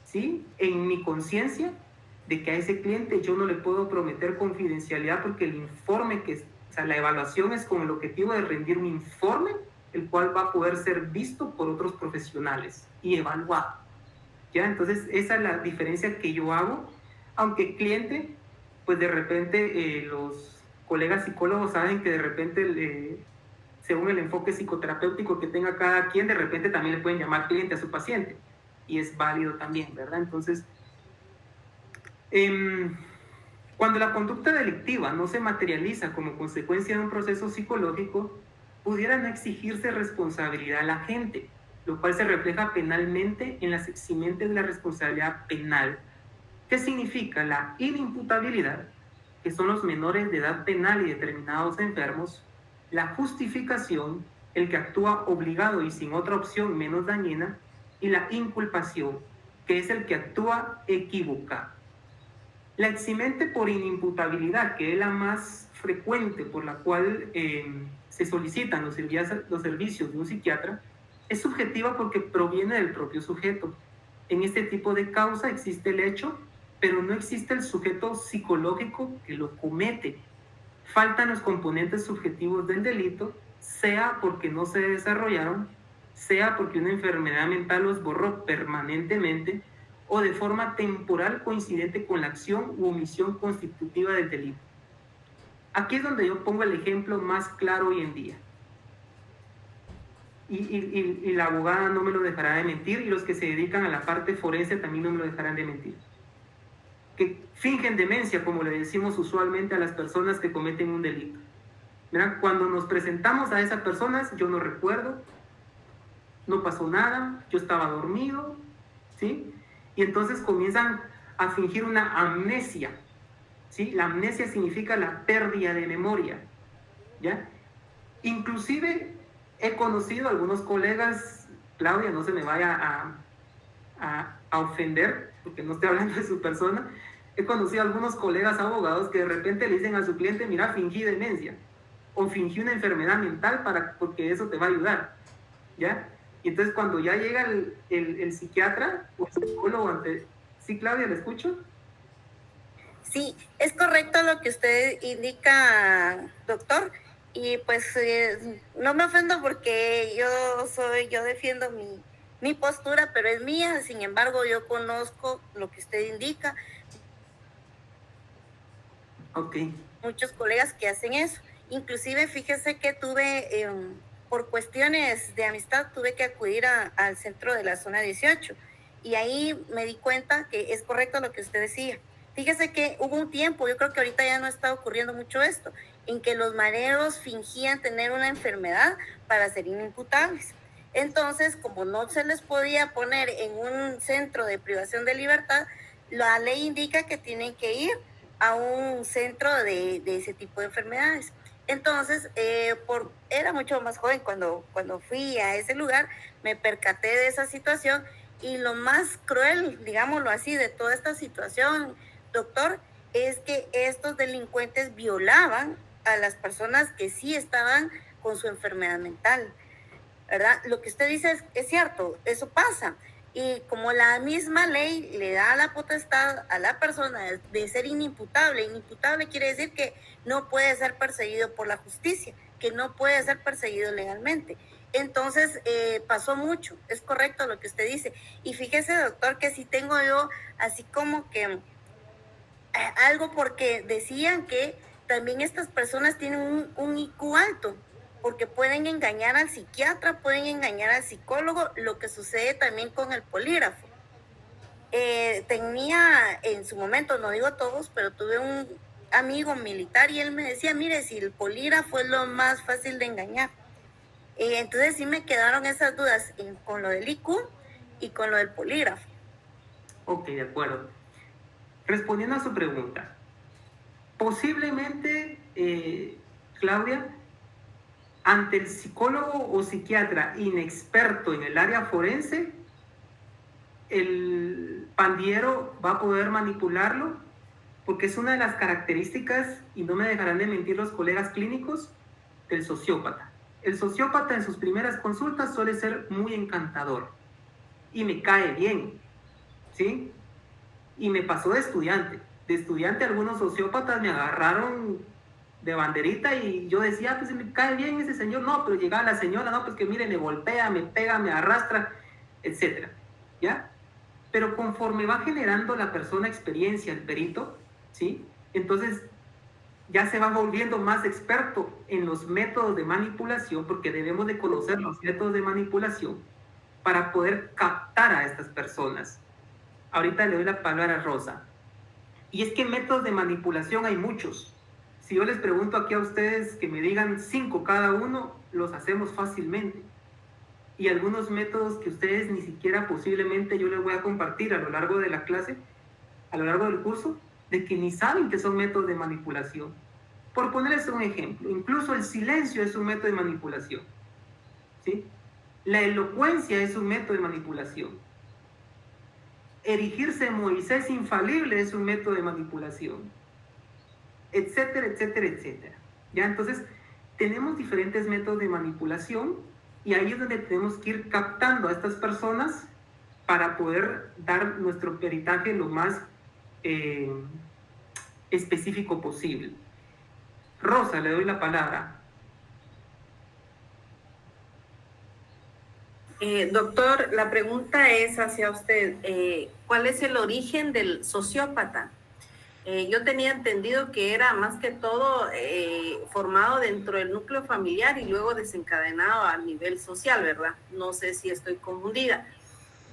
¿sí?, en mi conciencia de que a ese cliente yo no le puedo prometer confidencialidad, porque el informe la evaluación es con el objetivo de rendir un informe, el cual va a poder ser visto por otros profesionales y evaluado. ¿Ya? Entonces, esa es la diferencia que yo hago, aunque cliente, pues de repente los colegas psicólogos saben que de repente, según el enfoque psicoterapéutico que tenga cada quien, de repente también le pueden llamar cliente a su paciente, y es válido también, ¿verdad? Entonces, cuando la conducta delictiva no se materializa como consecuencia de un proceso psicológico, pudiera no exigirse responsabilidad a la agente, lo cual se refleja penalmente en las eximentes de la responsabilidad penal. ¿Qué significa la inimputabilidad? Que son los menores de edad penal y determinados enfermos. La justificación, el que actúa obligado y sin otra opción menos dañina. Y la inculpación, que es el que actúa equivocado. La eximente por inimputabilidad, que es la más frecuente por la cual se solicitan los servicios de un psiquiatra, es subjetiva porque proviene del propio sujeto. En este tipo de causa existe el hecho, pero no existe el sujeto psicológico que lo comete. Faltan los componentes subjetivos del delito, sea porque no se desarrollaron, sea porque una enfermedad mental los borró permanentemente o de forma temporal coincidente con la acción u omisión constitutiva del delito. Aquí es donde yo pongo el ejemplo más claro hoy en día. Y la abogada no me lo dejará de mentir, y los que se dedican a la parte forense también no me lo dejarán de mentir. Que fingen demencia, como le decimos usualmente a las personas que cometen un delito. ¿Verdad? Cuando nos presentamos a esas personas, yo no recuerdo, no pasó nada, yo estaba dormido, ¿sí? Y entonces comienzan a fingir una amnesia, ¿sí? La amnesia significa la pérdida de memoria, ¿ya? Inclusive he conocido a algunos colegas, Claudia, no se me vaya a ofender, porque no estoy hablando de su persona, he conocido a algunos colegas abogados que de repente le dicen a su cliente, mira, fingí demencia, o fingí una enfermedad mental porque eso te va a ayudar, ¿ya? Y entonces cuando ya llega el psiquiatra o el psicólogo ¿Sí, Claudia, le escucho? Sí, es correcto lo que usted indica, doctor. Y pues no me ofendo porque yo defiendo mi postura, pero es mía. Sin embargo, yo conozco lo que usted indica. Ok. Muchos colegas que hacen eso. Inclusive, fíjese que tuve, por cuestiones de amistad, tuve que acudir al centro de la zona 18. Y ahí me di cuenta que es correcto lo que usted decía. Fíjese que hubo un tiempo, yo creo que ahorita ya no está ocurriendo mucho esto, en que los mareros fingían tener una enfermedad para ser inimputables. Entonces, como no se les podía poner en un centro de privación de libertad, la ley indica que tienen que ir a un centro de ese tipo de enfermedades. Entonces, era mucho más joven cuando fui a ese lugar, me percaté de esa situación y lo más cruel, digámoslo así, de toda esta situación, doctor, es que estos delincuentes violaban a las personas que sí estaban con su enfermedad mental, ¿verdad? Lo que usted dice es cierto, eso pasa. Y como la misma ley le da la potestad a la persona de ser inimputable, inimputable quiere decir que no puede ser perseguido por la justicia, que no puede ser perseguido legalmente. Entonces, pasó mucho, es correcto lo que usted dice. Y fíjese, doctor, que si tengo yo así como que algo, porque decían que también estas personas tienen un IQ alto, porque pueden engañar al psiquiatra, pueden engañar al psicólogo, lo que sucede también con el polígrafo. Tenía en su momento, no digo todos, pero tuve un amigo militar y él me decía, mire, si el polígrafo es lo más fácil de engañar. Entonces sí me quedaron esas dudas con lo del IQ y con lo del polígrafo. Ok, de acuerdo. Respondiendo a su pregunta, posiblemente, Claudia, ante el psicólogo o psiquiatra inexperto en el área forense, el pandillero va a poder manipularlo, porque es una de las características, y no me dejarán de mentir los colegas clínicos, del sociópata. El sociópata en sus primeras consultas suele ser muy encantador y me cae bien, ¿sí? Y me pasó de estudiante. De estudiante algunos sociópatas me agarraron de banderita y yo decía, pues me cae bien ese señor. No, pero llegaba la señora, no, pues que mire, me golpea, me pega, me arrastra, etcétera, ¿ya? Pero conforme va generando la persona experiencia, el perito, ¿sí? Entonces ya se va volviendo más experto en los métodos de manipulación, porque debemos de conocer los métodos de manipulación para poder captar a estas personas. Ahorita le doy la palabra a Rosa. Y es que métodos de manipulación hay muchos. Si yo les pregunto aquí a ustedes que me digan 5 cada uno, los hacemos fácilmente. Y algunos métodos que ustedes ni siquiera posiblemente yo les voy a compartir a lo largo de la clase, a lo largo del curso de que ni saben que son métodos de manipulación. Por ponerles un ejemplo, incluso el silencio es un método de manipulación, ¿sí? La elocuencia es un método de manipulación. Erigirse Moisés infalible es un método de manipulación, etcétera, etcétera, etcétera. ¿Ya? Entonces, tenemos diferentes métodos de manipulación y ahí es donde tenemos que ir captando a estas personas para poder dar nuestro peritaje lo más específico posible. Rosa, le doy la palabra. Doctor, la pregunta es hacia usted. ¿Cuál es el origen del sociópata? Yo tenía entendido que era más que todo formado dentro del núcleo familiar y luego desencadenado a nivel social, ¿verdad? No sé si estoy confundida.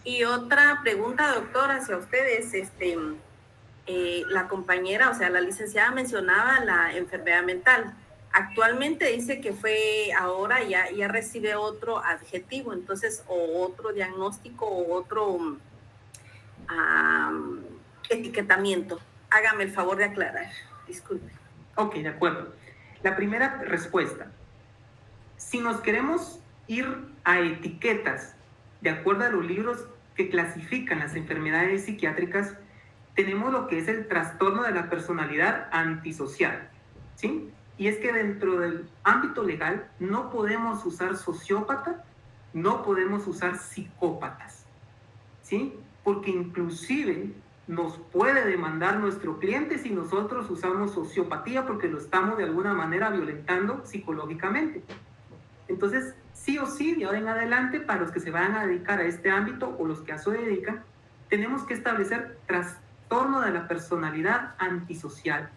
Y otra pregunta, doctor, hacia ustedes, la compañera, o sea, la licenciada mencionaba la enfermedad mental. Actualmente dice que fue ahora ya recibe otro adjetivo, entonces, o otro diagnóstico o otro etiquetamiento. Hágame el favor de aclarar, disculpe. Ok, de acuerdo. La primera respuesta. Si nos queremos ir a etiquetas de acuerdo a los libros que clasifican las enfermedades psiquiátricas, tenemos lo que es el trastorno de la personalidad antisocial, ¿sí? Y es que dentro del ámbito legal no podemos usar sociópata, no podemos usar psicópatas, ¿sí? Porque inclusive nos puede demandar nuestro cliente si nosotros usamos sociopatía porque lo estamos de alguna manera violentando psicológicamente. Entonces, sí o sí, de ahora en adelante, para los que se van a dedicar a este ámbito o los que a eso dedican, tenemos que establecer trastorno de la personalidad antisocial,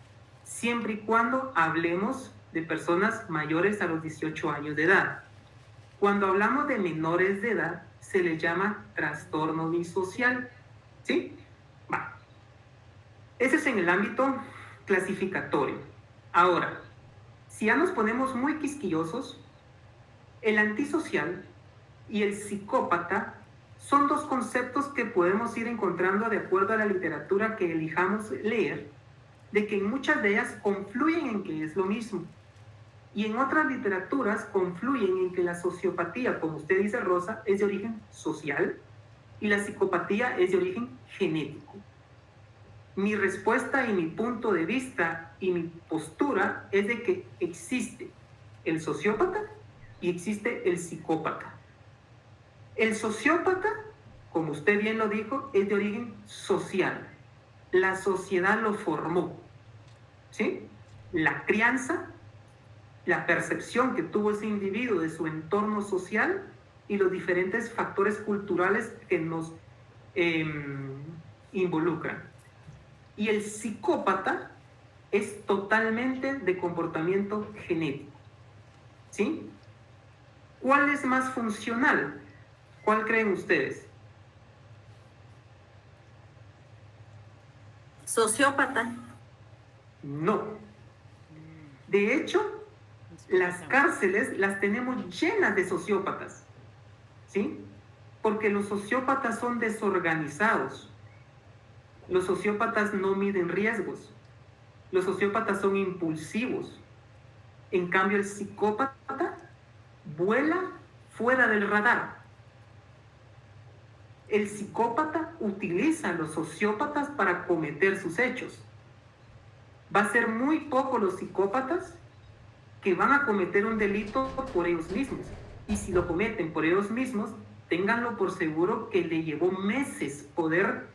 siempre y cuando hablemos de personas mayores a los 18 años de edad. Cuando hablamos de menores de edad, se les llama trastorno disocial, ¿sí? Va. Ese es en el ámbito clasificatorio. Ahora, si ya nos ponemos muy quisquillosos, el antisocial y el psicópata son dos conceptos que podemos ir encontrando de acuerdo a la literatura que elijamos leer, de que en muchas de ellas confluyen en que es lo mismo. Y en otras literaturas confluyen en que la sociopatía, como usted dice, Rosa, es de origen social y la psicopatía es de origen genético. Mi respuesta y mi punto de vista y mi postura es de que existe el sociópata y existe el psicópata. El sociópata, como usted bien lo dijo, es de origen social. La sociedad lo formó, ¿sí? La crianza, la percepción que tuvo ese individuo de su entorno social y los diferentes factores culturales que nos involucran. Y el psicópata es totalmente de comportamiento genético, ¿sí? ¿Cuál es más funcional? ¿Cuál creen ustedes? Sociópata. No. De hecho, las cárceles las tenemos llenas de sociópatas, ¿sí? Porque los sociópatas son desorganizados. Los sociópatas no miden riesgos. Los sociópatas son impulsivos. En cambio, el psicópata vuela fuera del radar. El psicópata utiliza a los sociópatas para cometer sus hechos. Va a ser muy poco los psicópatas que van a cometer un delito por ellos mismos. Y si lo cometen por ellos mismos, ténganlo por seguro que le llevó meses poder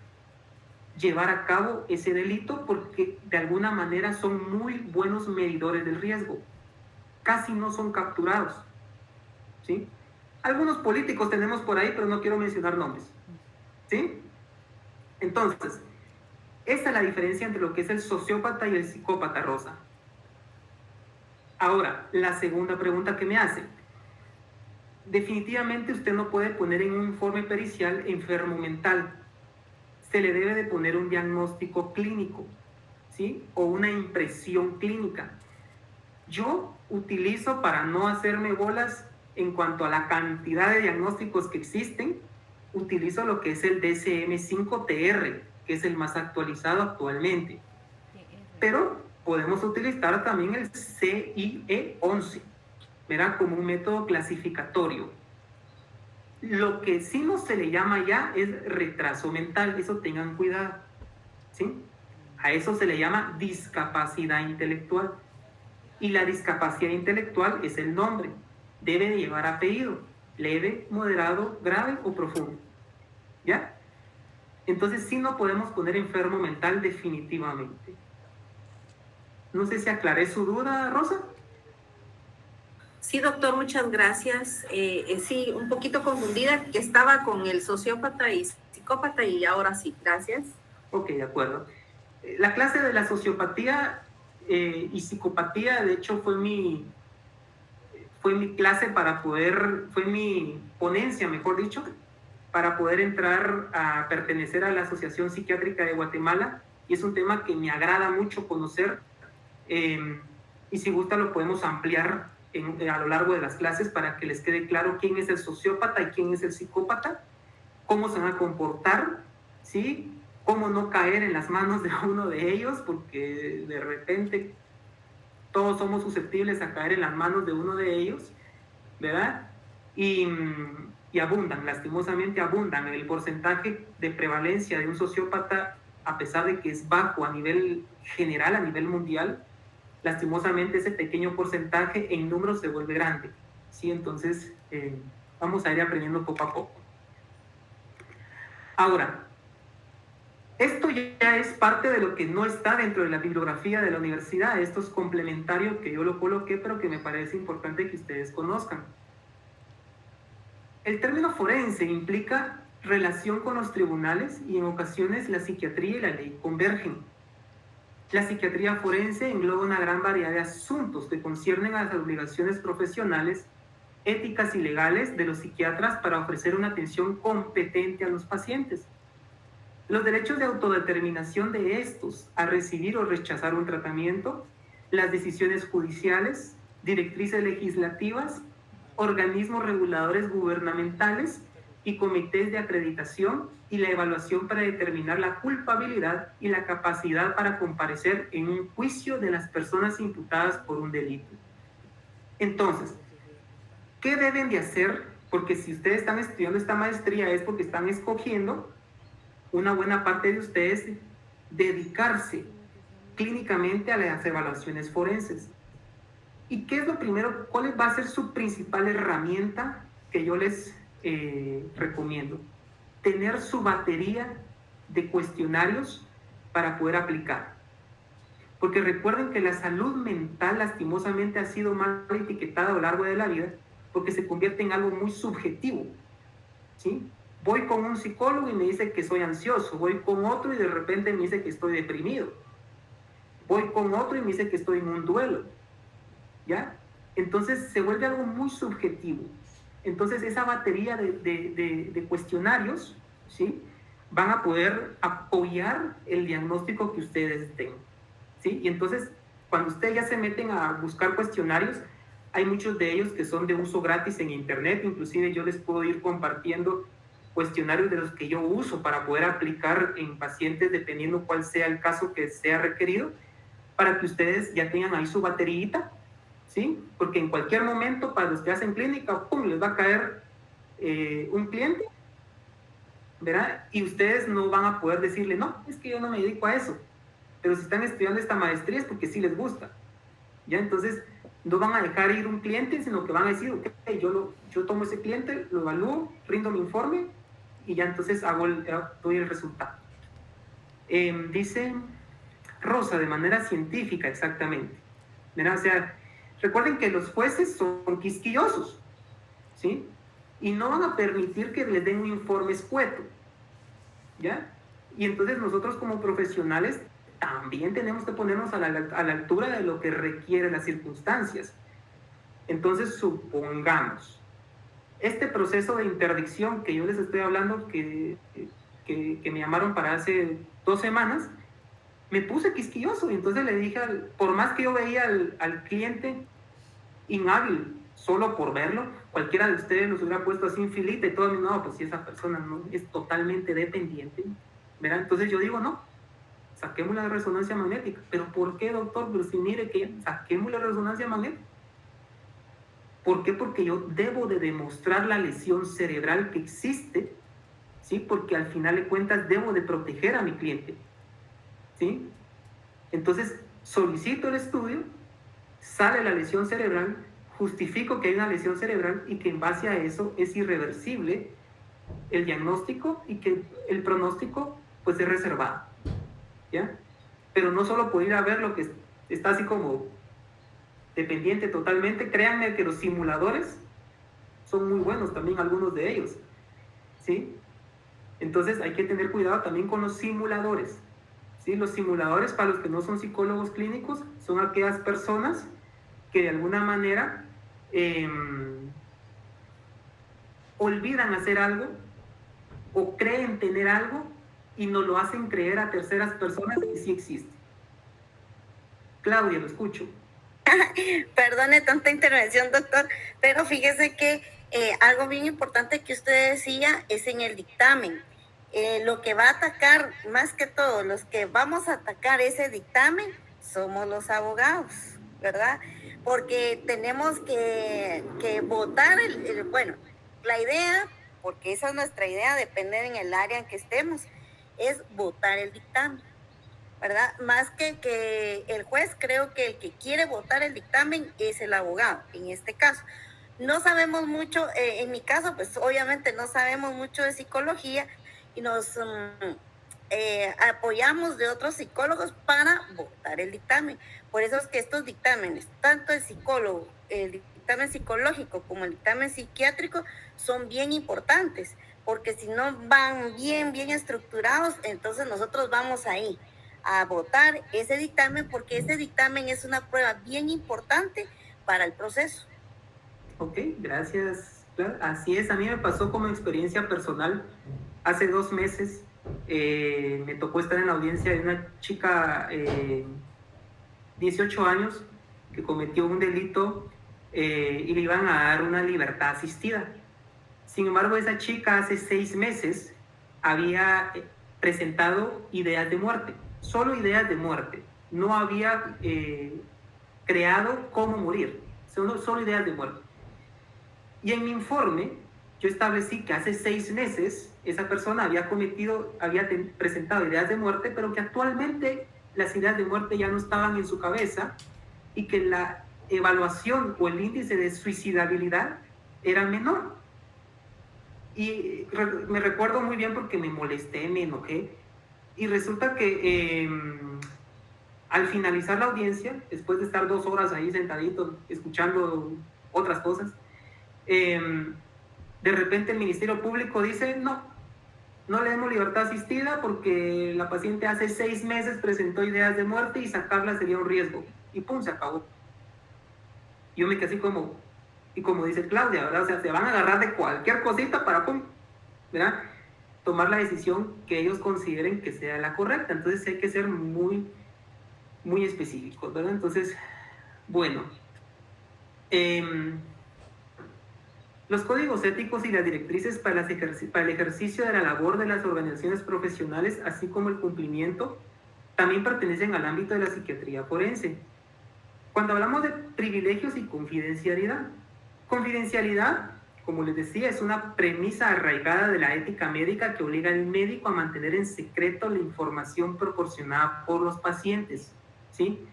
llevar a cabo ese delito porque de alguna manera son muy buenos medidores del riesgo. Casi no son capturados, ¿sí? Algunos políticos tenemos por ahí, pero no quiero mencionar nombres, ¿sí? Entonces, esta es la diferencia entre lo que es el sociópata y el psicópata, Rosa. Ahora, la segunda pregunta que me hace. Definitivamente usted no puede poner en un informe pericial enfermo mental. Se le debe de poner un diagnóstico clínico, ¿sí? O una impresión clínica. Yo utilizo, para no hacerme bolas en cuanto a la cantidad de diagnósticos que existen, utilizo lo que es el DSM-5-TR, que es el más actualizado actualmente. Pero podemos utilizar también el CIE-11, ¿verdad? Como un método clasificatorio. Lo que sí no se le llama ya es retraso mental, eso tengan cuidado, ¿sí? A eso se le llama discapacidad intelectual. Y la discapacidad intelectual es el nombre, debe de llevar apellido, leve, moderado, grave o profundo, ¿ya? Entonces sí no podemos poner enfermo mental definitivamente. No sé si aclaré su duda, Rosa. Sí, doctor, muchas gracias. Sí, un poquito confundida, que estaba con el sociópata y psicópata y ahora sí, gracias. Ok, de acuerdo. La clase de la sociopatía y psicopatía, de hecho, fue mi clase fue mi ponencia, mejor dicho, para poder entrar a pertenecer a la Asociación Psiquiátrica de Guatemala, y es un tema que me agrada mucho conocer, y si gusta lo podemos ampliar a lo largo de las clases para que les quede claro quién es el sociópata y quién es el psicópata, cómo se van a comportar, ¿sí? Cómo no caer en las manos de uno de ellos, porque de repente todos somos susceptibles a caer en las manos de uno de ellos, ¿verdad? Y abundan, lastimosamente abundan. El porcentaje de prevalencia de un sociópata, a pesar de que es bajo a nivel general, a nivel mundial, lastimosamente ese pequeño porcentaje en números se vuelve grande, ¿sí? Entonces, vamos a ir aprendiendo poco a poco. Ahora, esto ya es parte de lo que no está dentro de la bibliografía de la universidad. Esto es complementario que yo lo coloqué, pero que me parece importante que ustedes conozcan. El término forense implica relación con los tribunales y en ocasiones la psiquiatría y la ley convergen. La psiquiatría forense engloba una gran variedad de asuntos que conciernen a las obligaciones profesionales, éticas y legales de los psiquiatras para ofrecer una atención competente a los pacientes. Los derechos de autodeterminación de estos a recibir o rechazar un tratamiento, las decisiones judiciales, directrices legislativas, organismos reguladores gubernamentales y comités de acreditación y la evaluación para determinar la culpabilidad y la capacidad para comparecer en un juicio de las personas imputadas por un delito. Entonces, ¿qué deben de hacer? Porque si ustedes están estudiando esta maestría es porque están escogiendo, una buena parte de ustedes, dedicarse clínicamente a las evaluaciones forenses. ¿Y qué es lo primero? ¿Cuál va a ser su principal herramienta que yo les recomiendo? Tener su batería de cuestionarios para poder aplicar. Porque recuerden que la salud mental lastimosamente ha sido mal etiquetada a lo largo de la vida porque se convierte en algo muy subjetivo, ¿sí? Voy con un psicólogo y me dice que soy ansioso, voy con otro y de repente me dice que estoy deprimido, voy con otro y me dice que estoy en un duelo, ¿ya? Entonces se vuelve algo muy subjetivo. Entonces esa batería de cuestionarios, ¿sí?, van a poder apoyar el diagnóstico que ustedes den, ¿sí? Y entonces cuando ustedes ya se meten a buscar cuestionarios, hay muchos de ellos que son de uso gratis en internet, inclusive yo les puedo ir compartiendo cuestionarios de los que yo uso para poder aplicar en pacientes dependiendo cuál sea el caso que sea requerido, para que ustedes ya tengan ahí su baterita, ¿sí? Porque en cualquier momento para los que hacen clínica, ¡pum!, les va a caer un cliente, ¿verdad? Y ustedes no van a poder decirle, no, es que yo no me dedico a eso, pero si están estudiando esta maestría es porque sí les gusta, ¿ya? Entonces no van a dejar ir un cliente, sino que van a decir, ok, yo tomo ese cliente, lo evalúo, rindo mi informe y ya entonces doy el resultado. Dice Rosa, de manera científica, exactamente, ¿verdad? O sea, recuerden que los jueces son quisquillosos, ¿sí? Y no van a permitir que les den un informe escueto, ¿ya? Y entonces nosotros como profesionales también tenemos que ponernos a la altura de lo que requieren las circunstancias. Entonces, supongamos, este proceso de interdicción que yo les estoy hablando, que me llamaron para hace 2 semanas, me puse quisquilloso y entonces le dije, por más que yo veía al cliente inhábil, solo por verlo, cualquiera de ustedes nos hubiera puesto así en filita y todo, no, pues si esa persona no es totalmente dependiente, ¿verdad? Entonces yo digo, no, saquemos la resonancia magnética. ¿Pero por qué, doctor? Pero si mire que saquemos la resonancia magnética. ¿Por qué? Porque yo debo de demostrar la lesión cerebral que existe, ¿sí? Porque al final de cuentas debo de proteger a mi cliente, ¿sí? Entonces solicito el estudio, sale la lesión cerebral, justifico que hay una lesión cerebral y que en base a eso es irreversible el diagnóstico y que el pronóstico pues es reservado, ¿ya? Pero no solo puedo ir a ver lo que está así como dependiente totalmente. Créanme que los simuladores son muy buenos también, algunos de ellos, ¿sí? Entonces hay que tener cuidado también con los simuladores, ¿sí? Los simuladores, para los que no son psicólogos clínicos, son aquellas personas que de alguna manera olvidan hacer algo o creen tener algo y nos lo hacen creer a terceras personas que sí existe. Claudia, lo escucho. Perdone tanta intervención, doctor, pero fíjese que algo bien importante que usted decía es en el dictamen. Lo que va a atacar, más que todo, los que vamos a atacar ese dictamen somos los abogados, ¿verdad? Porque tenemos que votar bueno, la idea, porque esa es nuestra idea, depende en el área en que estemos, es votar el dictamen, ¿verdad? Más que el juez, creo que el que quiere votar el dictamen es el abogado, en este caso. No sabemos mucho, en mi caso, pues obviamente no sabemos mucho de psicología y nos apoyamos de otros psicólogos para votar el dictamen. Por eso es que estos dictámenes, tanto el psicólogo, el dictamen psicológico como el dictamen psiquiátrico, son bien importantes, porque si no van bien estructurados, entonces nosotros vamos ahí a votar ese dictamen, porque ese dictamen es una prueba bien importante para el proceso. Ok, gracias. Así es, a mí me pasó como experiencia personal. Hace 2 meses me tocó estar en la audiencia de una chica, 18 años, que cometió un delito y le iban a dar una libertad asistida. Sin embargo, esa chica hace 6 meses había presentado ideas de muerte, solo ideas de muerte. No había creado cómo morir, solo ideas de muerte. Y en mi informe yo establecí que hace 6 meses esa persona había presentado ideas de muerte, pero que actualmente las ideas de muerte ya no estaban en su cabeza y que la evaluación o el índice de suicidabilidad era menor. Y me recuerdo muy bien porque me molesté, me enojé, y resulta que al finalizar la audiencia, después de estar 2 horas ahí sentadito escuchando otras cosas, de repente el Ministerio Público dice, no le demos libertad asistida porque la paciente hace 6 meses presentó ideas de muerte y sacarla sería un riesgo. Y pum, se acabó. Yo me quedé así como, y como dice Claudia, ¿verdad? O sea, se van a agarrar de cualquier cosita para, pum, ¿verdad? Tomar la decisión que ellos consideren que sea la correcta. Entonces hay que ser muy, muy específicos, ¿verdad? Entonces, bueno, los códigos éticos y las directrices para el ejercicio de la labor de las organizaciones profesionales, así como el cumplimiento, también pertenecen al ámbito de la psiquiatría forense. Cuando hablamos de privilegios y confidencialidad, como les decía, es una premisa arraigada de la ética médica que obliga al médico a mantener en secreto la información proporcionada por los pacientes, ¿sí?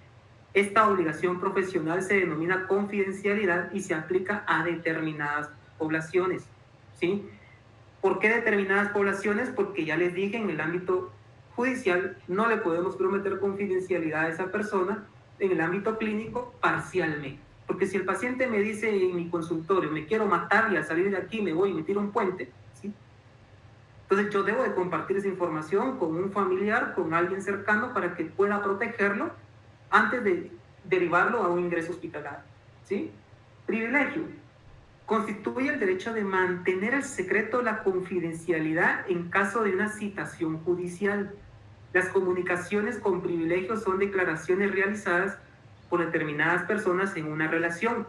Esta obligación profesional se denomina confidencialidad y se aplica a determinadas poblaciones, ¿sí? ¿Por qué determinadas poblaciones? Porque ya les dije, en el ámbito judicial no le podemos prometer confidencialidad a esa persona, en el ámbito clínico parcialmente. Porque si el paciente me dice en mi consultorio, me quiero matar y al salir de aquí me voy y me tiro un puente, ¿sí? Entonces yo debo de compartir esa información con un familiar, con alguien cercano, para que pueda protegerlo antes de derivarlo a un ingreso hospitalario, ¿sí? Privilegio. Constituye el derecho de mantener el secreto, la confidencialidad en caso de una citación judicial. Las comunicaciones con privilegios son declaraciones realizadas por determinadas personas en una relación,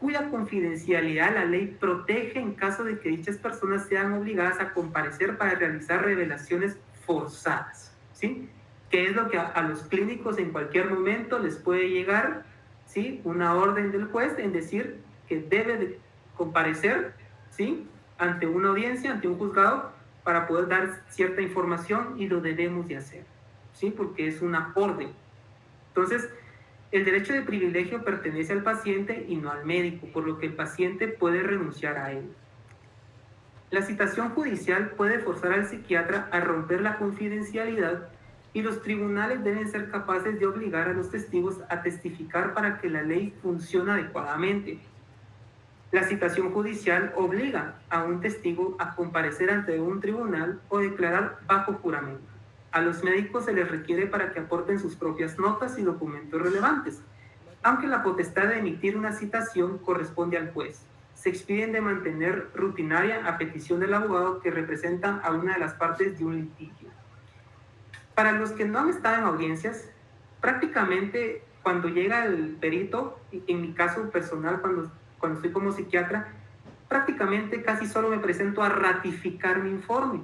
cuya confidencialidad la ley protege en caso de que dichas personas sean obligadas a comparecer para realizar revelaciones forzadas, ¿sí? Que es lo que a los clínicos en cualquier momento les puede llegar, ¿sí? Una orden del juez en decir que debe de comparecer, ¿sí? Ante una audiencia, ante un juzgado, para poder dar cierta información, y lo debemos de hacer, ¿sí? Porque es una orden. Entonces, el derecho de privilegio pertenece al paciente y no al médico, por lo que el paciente puede renunciar a él. La citación judicial puede forzar al psiquiatra a romper la confidencialidad, y los tribunales deben ser capaces de obligar a los testigos a testificar para que la ley funcione adecuadamente. La citación judicial obliga a un testigo a comparecer ante un tribunal o declarar bajo juramento. A los médicos se les requiere para que aporten sus propias notas y documentos relevantes, aunque la potestad de emitir una citación corresponde al juez. Se expiden de mantener rutinaria a petición del abogado que representa a una de las partes de un litigio. Para los que no han estado en audiencias, prácticamente cuando llega el perito, en mi caso personal, cuando estoy como psiquiatra, prácticamente casi solo me presento a ratificar mi informe.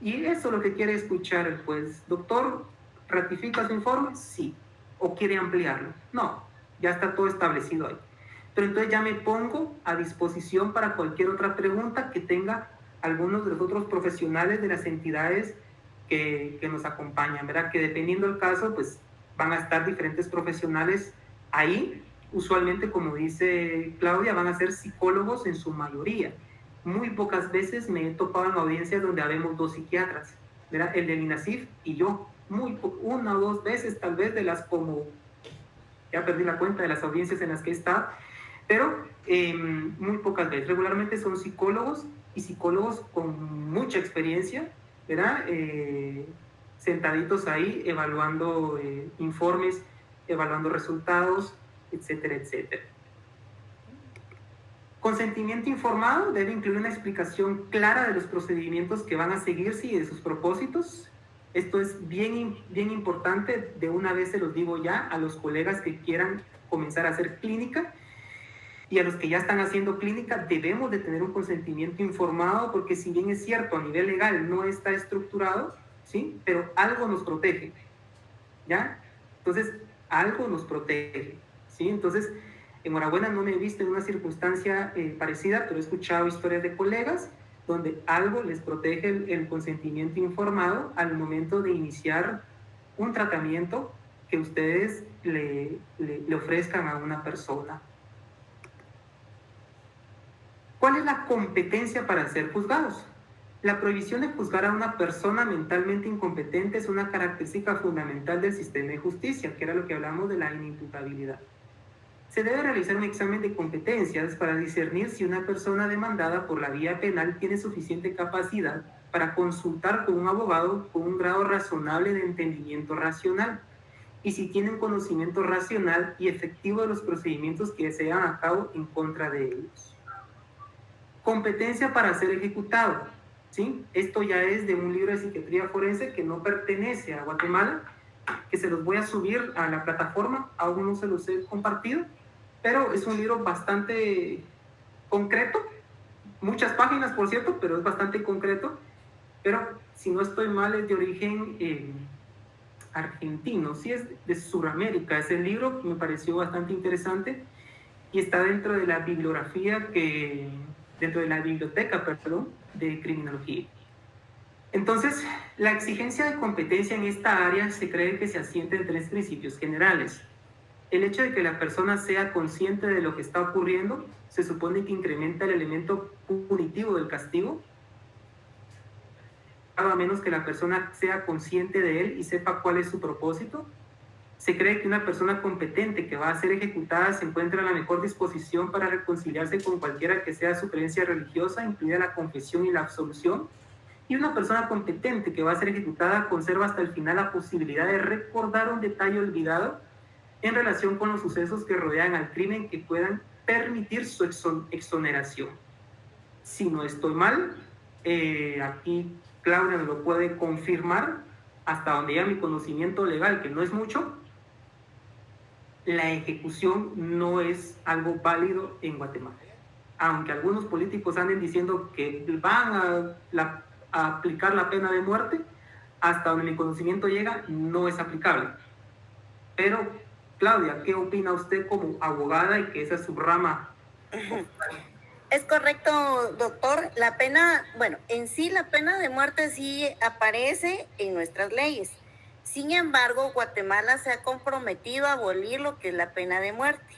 Y eso es lo que quiere escuchar el juez. Doctor, ¿ratifica su informe? Sí. ¿O quiere ampliarlo? No, ya está todo establecido ahí. Pero entonces ya me pongo a disposición para cualquier otra pregunta que tenga algunos de los otros profesionales de las entidades que nos acompañan, ¿verdad? Que dependiendo del caso, pues van a estar diferentes profesionales ahí. Usualmente, como dice Claudia, van a ser psicólogos en su mayoría. Muy pocas veces me he topado en audiencias donde habemos dos psiquiatras, ¿verdad? El del INASIF y yo. Una o dos veces, tal vez, de las como... Ya perdí la cuenta de las audiencias en las que he estado, pero muy pocas veces. Regularmente son psicólogos, y psicólogos con mucha experiencia, ¿verdad? Sentaditos ahí, evaluando informes, evaluando resultados, etcétera, etcétera. Consentimiento informado debe incluir una explicación clara de los procedimientos que van a seguirse y de sus propósitos. Esto es bien importante, de una vez se los digo ya a los colegas que quieran comenzar a hacer clínica, y a los que ya están haciendo clínica, debemos de tener un consentimiento informado, porque si bien es cierto, a nivel legal no está estructurado, ¿sí? Pero algo nos protege, ¿ya? Entonces, algo nos protege, ¿sí? Entonces, enhorabuena, no me he visto en una circunstancia parecida, pero he escuchado historias de colegas donde algo les protege el consentimiento informado al momento de iniciar un tratamiento que ustedes le ofrezcan a una persona. ¿Cuál es la competencia para ser juzgados? La prohibición de juzgar a una persona mentalmente incompetente es una característica fundamental del sistema de justicia, que era lo que hablamos de la inimputabilidad. Se debe realizar un examen de competencias para discernir si una persona demandada por la vía penal tiene suficiente capacidad para consultar con un abogado con un grado razonable de entendimiento racional, y si tiene un conocimiento racional y efectivo de los procedimientos que se llevan a cabo en contra de ellos. Competencia para ser ejecutado, ¿sí? Esto ya es de un libro de psiquiatría forense que no pertenece a Guatemala, que se los voy a subir a la plataforma, aún no se los he compartido, pero es un libro bastante concreto, muchas páginas por cierto, pero es bastante concreto, pero si no estoy mal es de origen argentino, sí, es de Sudamérica. Ese libro me pareció bastante interesante y está dentro de la biblioteca de criminología. Entonces, la exigencia de competencia en esta área se cree que se asienta en tres principios generales. El hecho de que la persona sea consciente de lo que está ocurriendo se supone que incrementa el elemento punitivo del castigo, a menos que la persona sea consciente de él y sepa cuál es su propósito. Se cree que una persona competente que va a ser ejecutada se encuentra en la mejor disposición para reconciliarse con cualquiera que sea su creencia religiosa, incluida la confesión y la absolución. Y una persona competente que va a ser ejecutada conserva hasta el final la posibilidad de recordar un detalle olvidado en relación con los sucesos que rodean al crimen que puedan permitir su exoneración. Si no estoy mal, aquí Claudia me lo puede confirmar, hasta donde ya mi conocimiento legal, que no es mucho, la ejecución no es algo válido en Guatemala. Aunque algunos políticos anden diciendo que van a aplicar la pena de muerte, hasta donde mi conocimiento llega, no es aplicable. Pero, Claudia, ¿qué opina usted como abogada y que esa es su rama? Es correcto, doctor. La pena, bueno, en sí la pena de muerte sí aparece en nuestras leyes. Sin embargo, Guatemala se ha comprometido a abolir lo que es la pena de muerte.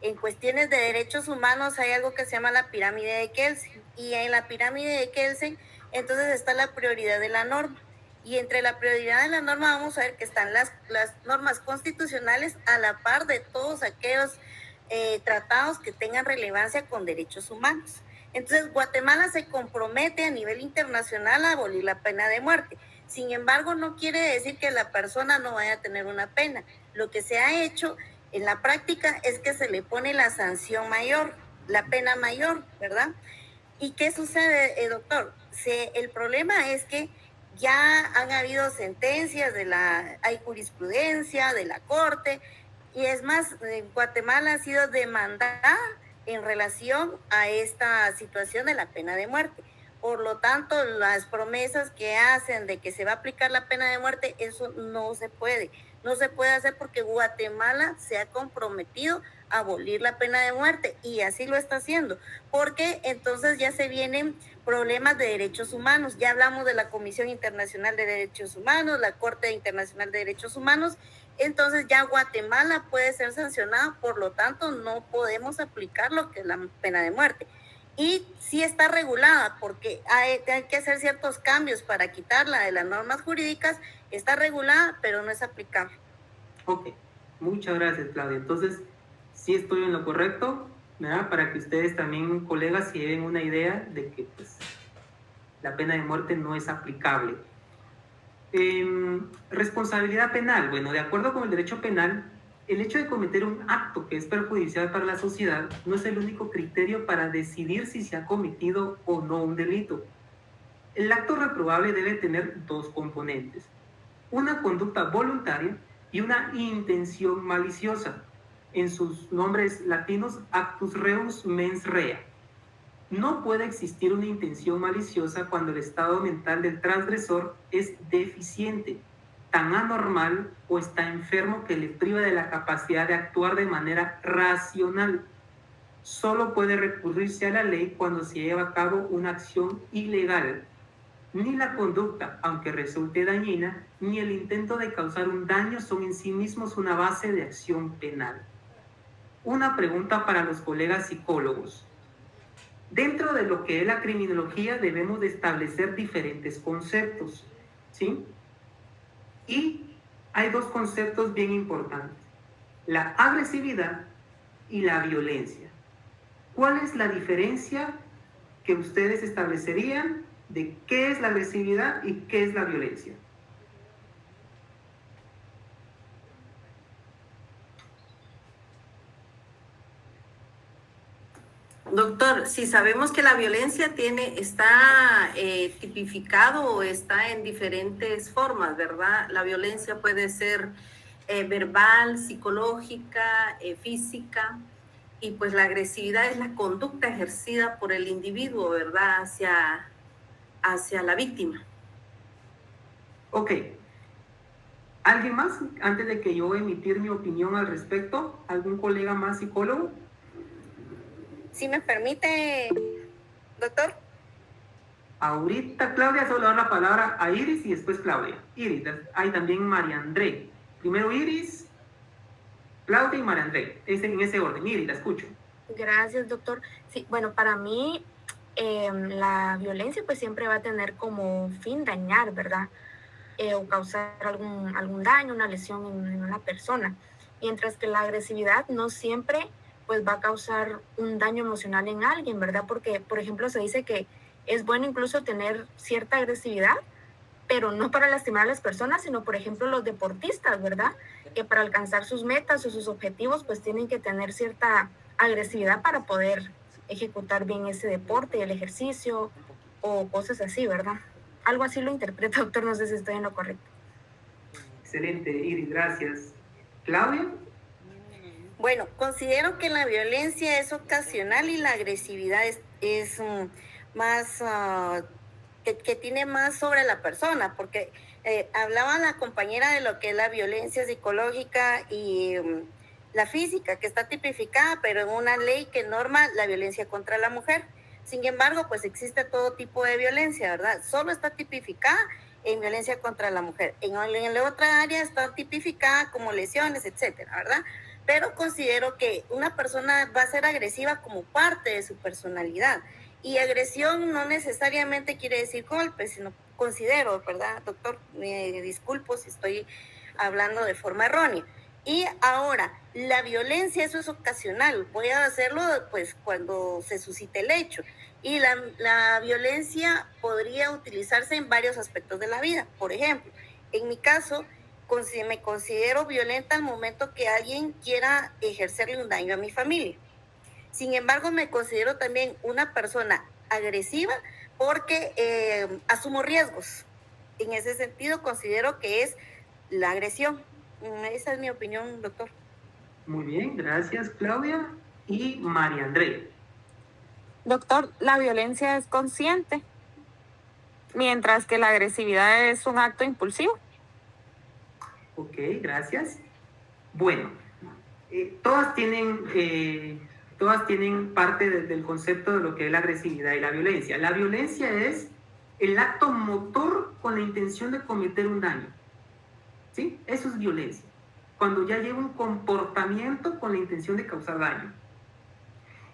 En cuestiones de derechos humanos hay algo que se llama la pirámide de Kelsen. Y en la pirámide de Kelsen, entonces está la prioridad de la norma. Y entre la prioridad de la norma vamos a ver que están las normas constitucionales a la par de todos aquellos tratados que tengan relevancia con derechos humanos. Entonces, Guatemala se compromete a nivel internacional a abolir la pena de muerte. Sin embargo, no quiere decir que la persona no vaya a tener una pena. Lo que se ha hecho en la práctica es que se le pone la sanción mayor, la pena mayor, ¿verdad? ¿Y qué sucede, doctor? El problema es que ya han habido sentencias hay jurisprudencia de la Corte, y es más, Guatemala ha sido demandada en relación a esta situación de la pena de muerte. Por lo tanto, las promesas que hacen de que se va a aplicar la pena de muerte, eso no se puede. No se puede hacer porque Guatemala se ha comprometido a abolir la pena de muerte y así lo está haciendo. Porque entonces ya se vienen problemas de derechos humanos. Ya hablamos de la Comisión Internacional de Derechos Humanos, la Corte Internacional de Derechos Humanos. Entonces ya Guatemala puede ser sancionada, por lo tanto no podemos aplicar lo que es la pena de muerte. Y sí está regulada porque hay que hacer ciertos cambios para quitarla de las normas jurídicas. Está regulada, pero no es aplicable. Ok, muchas gracias, Claudia. Entonces, sí estoy en lo correcto, ¿verdad? Para que ustedes también, colegas, se lleven una idea de que pues, la pena de muerte no es aplicable. Responsabilidad penal. Bueno, de acuerdo con el derecho penal, el hecho de cometer un acto que es perjudicial para la sociedad no es el único criterio para decidir si se ha cometido o no un delito. El acto reprobable debe tener dos componentes: una conducta voluntaria y una intención maliciosa. En sus nombres latinos, actus reus mens rea. No puede existir una intención maliciosa cuando el estado mental del transgresor es deficiente, tan anormal o está enfermo que le priva de la capacidad de actuar de manera racional. Solo puede recurrirse a la ley cuando se lleva a cabo una acción ilegal. Ni la conducta, aunque resulte dañina, ni el intento de causar un daño son en sí mismos una base de acción penal. Una pregunta para los colegas psicólogos. Dentro de lo que es la criminología debemos de establecer diferentes conceptos, ¿sí? Y hay dos conceptos bien importantes: la agresividad y la violencia. ¿Cuál es la diferencia que ustedes establecerían de qué es la agresividad y qué es la violencia? Doctor, si sabemos que la violencia está tipificado o está en diferentes formas, ¿verdad? La violencia puede ser verbal, psicológica, física, y pues la agresividad es la conducta ejercida por el individuo, ¿verdad? Hacia la víctima. Ok. ¿Alguien más? Antes de que yo emitir mi opinión al respecto, ¿algún colega más psicólogo? Si me permite, doctor. Ahorita, Claudia, solo dar la palabra a Iris y después Claudia. Iris, hay también María André. Primero Iris, Claudia y María André. En ese orden. Iris, la escucho. Gracias, doctor. Sí, bueno, para mí la violencia pues siempre va a tener como fin dañar, ¿verdad? O causar algún daño, una lesión en una persona. Mientras que la agresividad no siempre pues va a causar un daño emocional en alguien, ¿verdad? Porque, por ejemplo, se dice que es bueno incluso tener cierta agresividad, pero no para lastimar a las personas, sino, por ejemplo, los deportistas, ¿verdad? Que para alcanzar sus metas o sus objetivos, pues tienen que tener cierta agresividad para poder ejecutar bien ese deporte, el ejercicio o cosas así, ¿verdad? Algo así lo interpreto, doctor, no sé si estoy en lo correcto. Excelente, Iris, gracias. ¿Claudia? Bueno, considero que la violencia es ocasional y la agresividad es más que tiene más sobre la persona, porque hablaba la compañera de lo que es la violencia psicológica y la física, que está tipificada, pero en una ley que norma la violencia contra la mujer. Sin embargo, pues existe todo tipo de violencia, ¿verdad? Solo está tipificada en violencia contra la mujer. En la otra área está tipificada como lesiones, etcétera, ¿verdad? Pero considero que una persona va a ser agresiva como parte de su personalidad. Y agresión no necesariamente quiere decir golpe, sino considero, ¿verdad, doctor? Me disculpo si estoy hablando de forma errónea. Y ahora, la violencia, eso es ocasional. Voy a hacerlo pues cuando se suscite el hecho. Y la violencia podría utilizarse en varios aspectos de la vida. Por ejemplo, en mi caso, me considero violenta al momento que alguien quiera ejercerle un daño a mi familia. Sin embargo, me considero también una persona agresiva porque asumo riesgos. En ese sentido, considero que es la agresión. Esa es mi opinión, doctor. Muy bien, gracias Claudia. Y María Andrea. Doctor, la violencia es consciente, mientras que la agresividad es un acto impulsivo. Ok, gracias. Bueno, todas tienen parte del concepto de lo que es la agresividad y la violencia. La violencia es el acto motor con la intención de cometer un daño. ¿Sí? Eso es violencia. Cuando ya lleva un comportamiento con la intención de causar daño.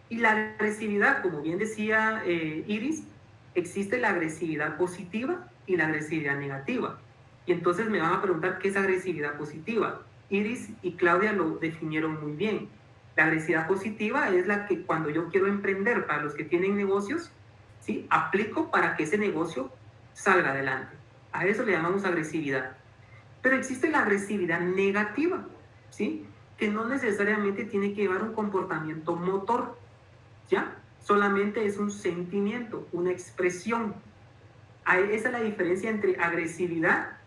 Y la agresividad, como bien decía Iris, existe la agresividad positiva y la agresividad negativa. Y entonces me van a preguntar qué es agresividad positiva. Iris y Claudia lo definieron muy bien. La agresividad positiva es la que cuando yo quiero emprender, para los que tienen negocios, ¿sí? Aplico para que ese negocio salga adelante. A eso le llamamos agresividad. Pero existe la agresividad negativa, ¿sí? Que no necesariamente tiene que llevar un comportamiento motor, ¿ya? Solamente es un sentimiento, una expresión. Esa es la diferencia entre agresividad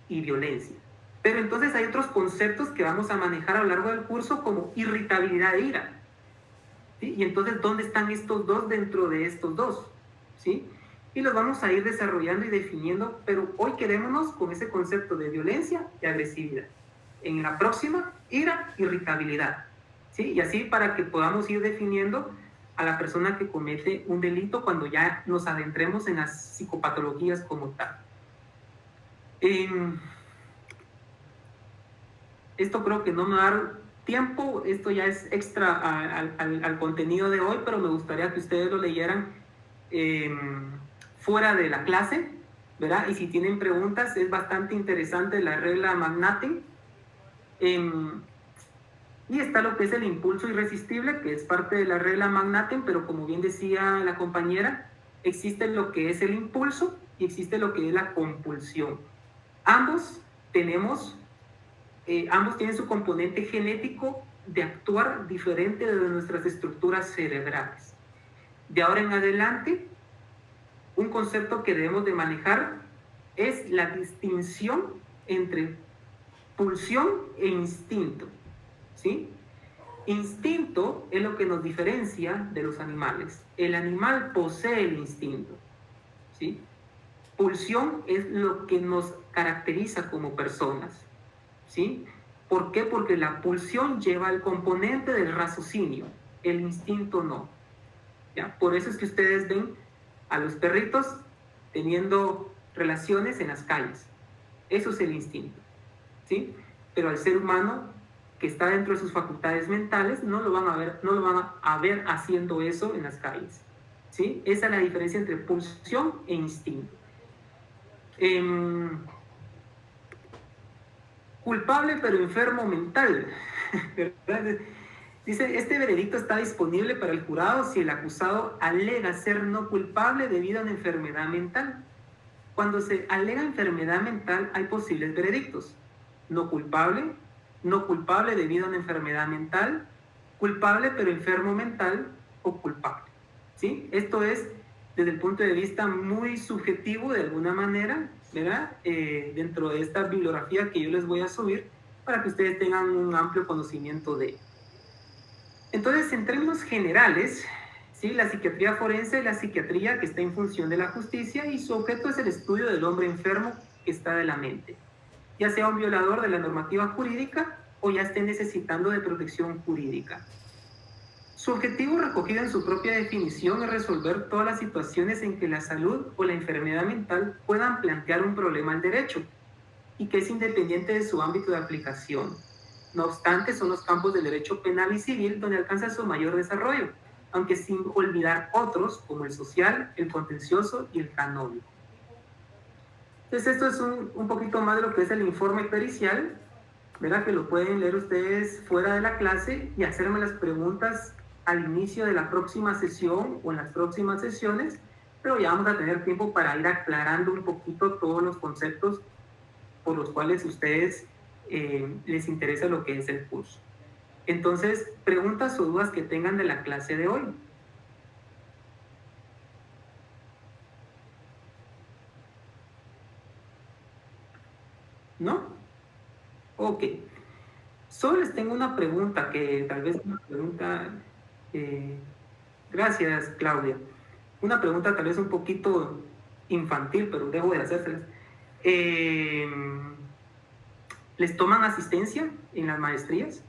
y violencia. Pero entonces hay otros conceptos que vamos a manejar a lo largo del curso como irritabilidad e ira, ¿sí? Y entonces, ¿dónde están estos dos dentro de estos dos? ¿Sí? Y los vamos a ir desarrollando y definiendo, pero hoy quedémonos con ese concepto de violencia y agresividad. En la próxima, ira, irritabilidad, ¿sí? Y así para que podamos ir definiendo a la persona que comete un delito cuando ya nos adentremos en las psicopatologías como tal. Esto creo que no me va a dar tiempo, esto ya es extra al contenido de hoy, pero me gustaría que ustedes lo leyeran fuera de la clase, ¿verdad? Y si tienen preguntas, es bastante interesante la regla Magnaten. Y está lo que es el impulso irresistible, que es parte de la regla Magnaten, pero como bien decía la compañera, existe lo que es el impulso y existe lo que es la compulsión. Ambos tienen su componente genético de actuar diferente de nuestras estructuras cerebrales. De ahora en adelante, un concepto que debemos de manejar es la distinción entre pulsión e instinto, ¿sí? Instinto es lo que nos diferencia de los animales. El animal posee el instinto, ¿sí? Pulsión es lo que nos caracteriza como personas, ¿sí? ¿Por qué? Porque la pulsión lleva el componente del raciocinio, el instinto no. ¿Ya? Por eso es que ustedes ven a los perritos teniendo relaciones en las calles. Eso es el instinto, ¿sí? Pero al ser humano que está dentro de sus facultades mentales no lo van a ver haciendo eso en las calles, ¿sí? Esa es la diferencia entre pulsión e instinto. Culpable pero enfermo mental, ¿verdad? Dice, este veredicto está disponible para el jurado si el acusado alega ser no culpable debido a una enfermedad mental. Cuando se alega enfermedad mental hay posibles veredictos: no culpable debido a una enfermedad mental, culpable pero enfermo mental o culpable, ¿sí? Esto es desde el punto de vista muy subjetivo de alguna manera, ¿verdad? Dentro de esta bibliografía que yo les voy a subir para que ustedes tengan un amplio conocimiento de ello. Entonces, en términos generales, ¿sí? La psiquiatría forense es la psiquiatría que está en función de la justicia y su objeto es el estudio del hombre enfermo que está de la mente, ya sea un violador de la normativa jurídica o ya esté necesitando de protección jurídica. Su objetivo, recogido en su propia definición, es resolver todas las situaciones en que la salud o la enfermedad mental puedan plantear un problema al derecho y que es independiente de su ámbito de aplicación. No obstante, son los campos del derecho penal y civil donde alcanza su mayor desarrollo, aunque sin olvidar otros como el social, el contencioso y el canónico. Entonces esto es un poquito más de lo que es el informe pericial, ¿verdad? Que lo pueden leer ustedes fuera de la clase y hacerme las preguntas al inicio de la próxima sesión o en las próximas sesiones, pero ya vamos a tener tiempo para ir aclarando un poquito todos los conceptos por los cuales ustedes les interesa lo que es el curso. Entonces, preguntas o dudas que tengan de la clase de hoy. ¿No? Ok. Solo les tengo una pregunta que tal vez una pregunta... gracias, Claudia. Una pregunta tal vez un poquito infantil, pero debo de hacérselas. ¿Les toman asistencia en las maestrías?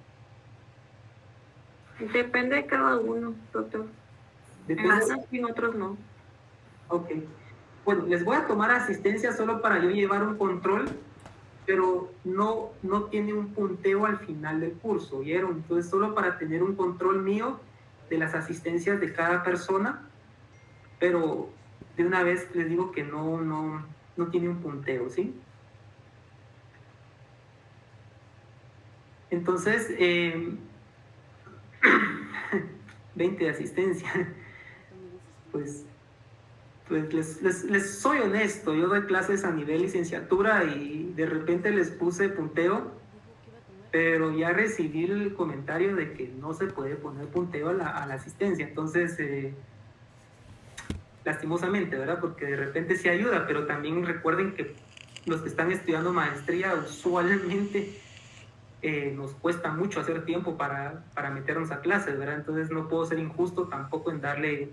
Depende de cada uno, doctor. Depende. Y en otros no. Ok. Bueno, les voy a tomar asistencia solo para yo llevar un control, pero no tiene un punteo al final del curso, ¿vieron? Entonces, solo para tener un control mío de las asistencias de cada persona, pero de una vez les digo que no tiene un punteo, ¿sí? Entonces, 20 de asistencia. Pues les soy honesto, yo doy clases a nivel licenciatura y de repente les puse punteo, pero ya recibí el comentario de que no se puede poner punteo a la asistencia. Entonces, lastimosamente, ¿verdad? Porque de repente sí ayuda, pero también recuerden que los que están estudiando maestría usualmente nos cuesta mucho hacer tiempo para meternos a clases, ¿verdad? Entonces no puedo ser injusto tampoco en darle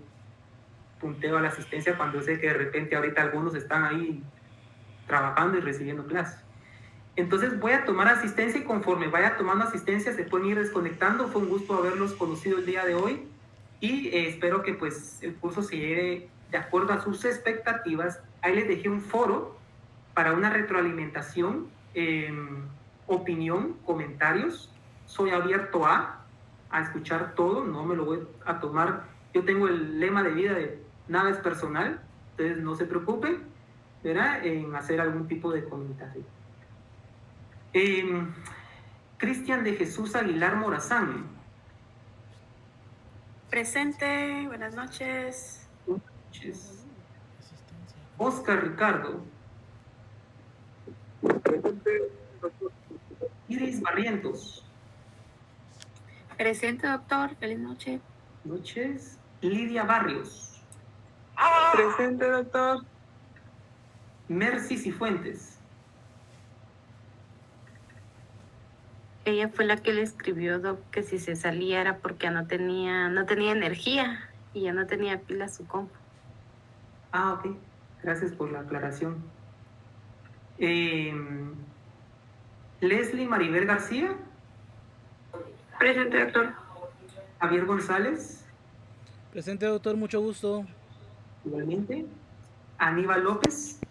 punteo a la asistencia cuando sé que de repente ahorita algunos están ahí trabajando y recibiendo clases. Entonces voy a tomar asistencia y conforme vaya tomando asistencia se pueden ir desconectando. Fue un gusto haberlos conocido el día de hoy y espero que pues el curso se lleve de acuerdo a sus expectativas. Ahí les dejé un foro para una retroalimentación, opinión, comentarios. Soy abierto a escuchar todo, no me lo voy a tomar. Yo tengo el lema de vida de nada es personal, entonces no se preocupen, ¿verdad? En hacer algún tipo de comentario. Cristian de Jesús Aguilar Morazán. Presente, buenas noches. Buenas noches. Oscar Ricardo. Iris Barrientos. Presente, doctor. Feliz noche. Noches. Lidia Barrios. Presente, doctor. Mercy Cifuentes. Ella fue la que le escribió, Doc, que si se salía era porque no tenía energía y ya no tenía pila su compu. Ah, ok. Gracias por la aclaración. Leslie Maribel García. Presente, doctor. Javier González. Presente, doctor, mucho gusto. Igualmente. Aníbal López.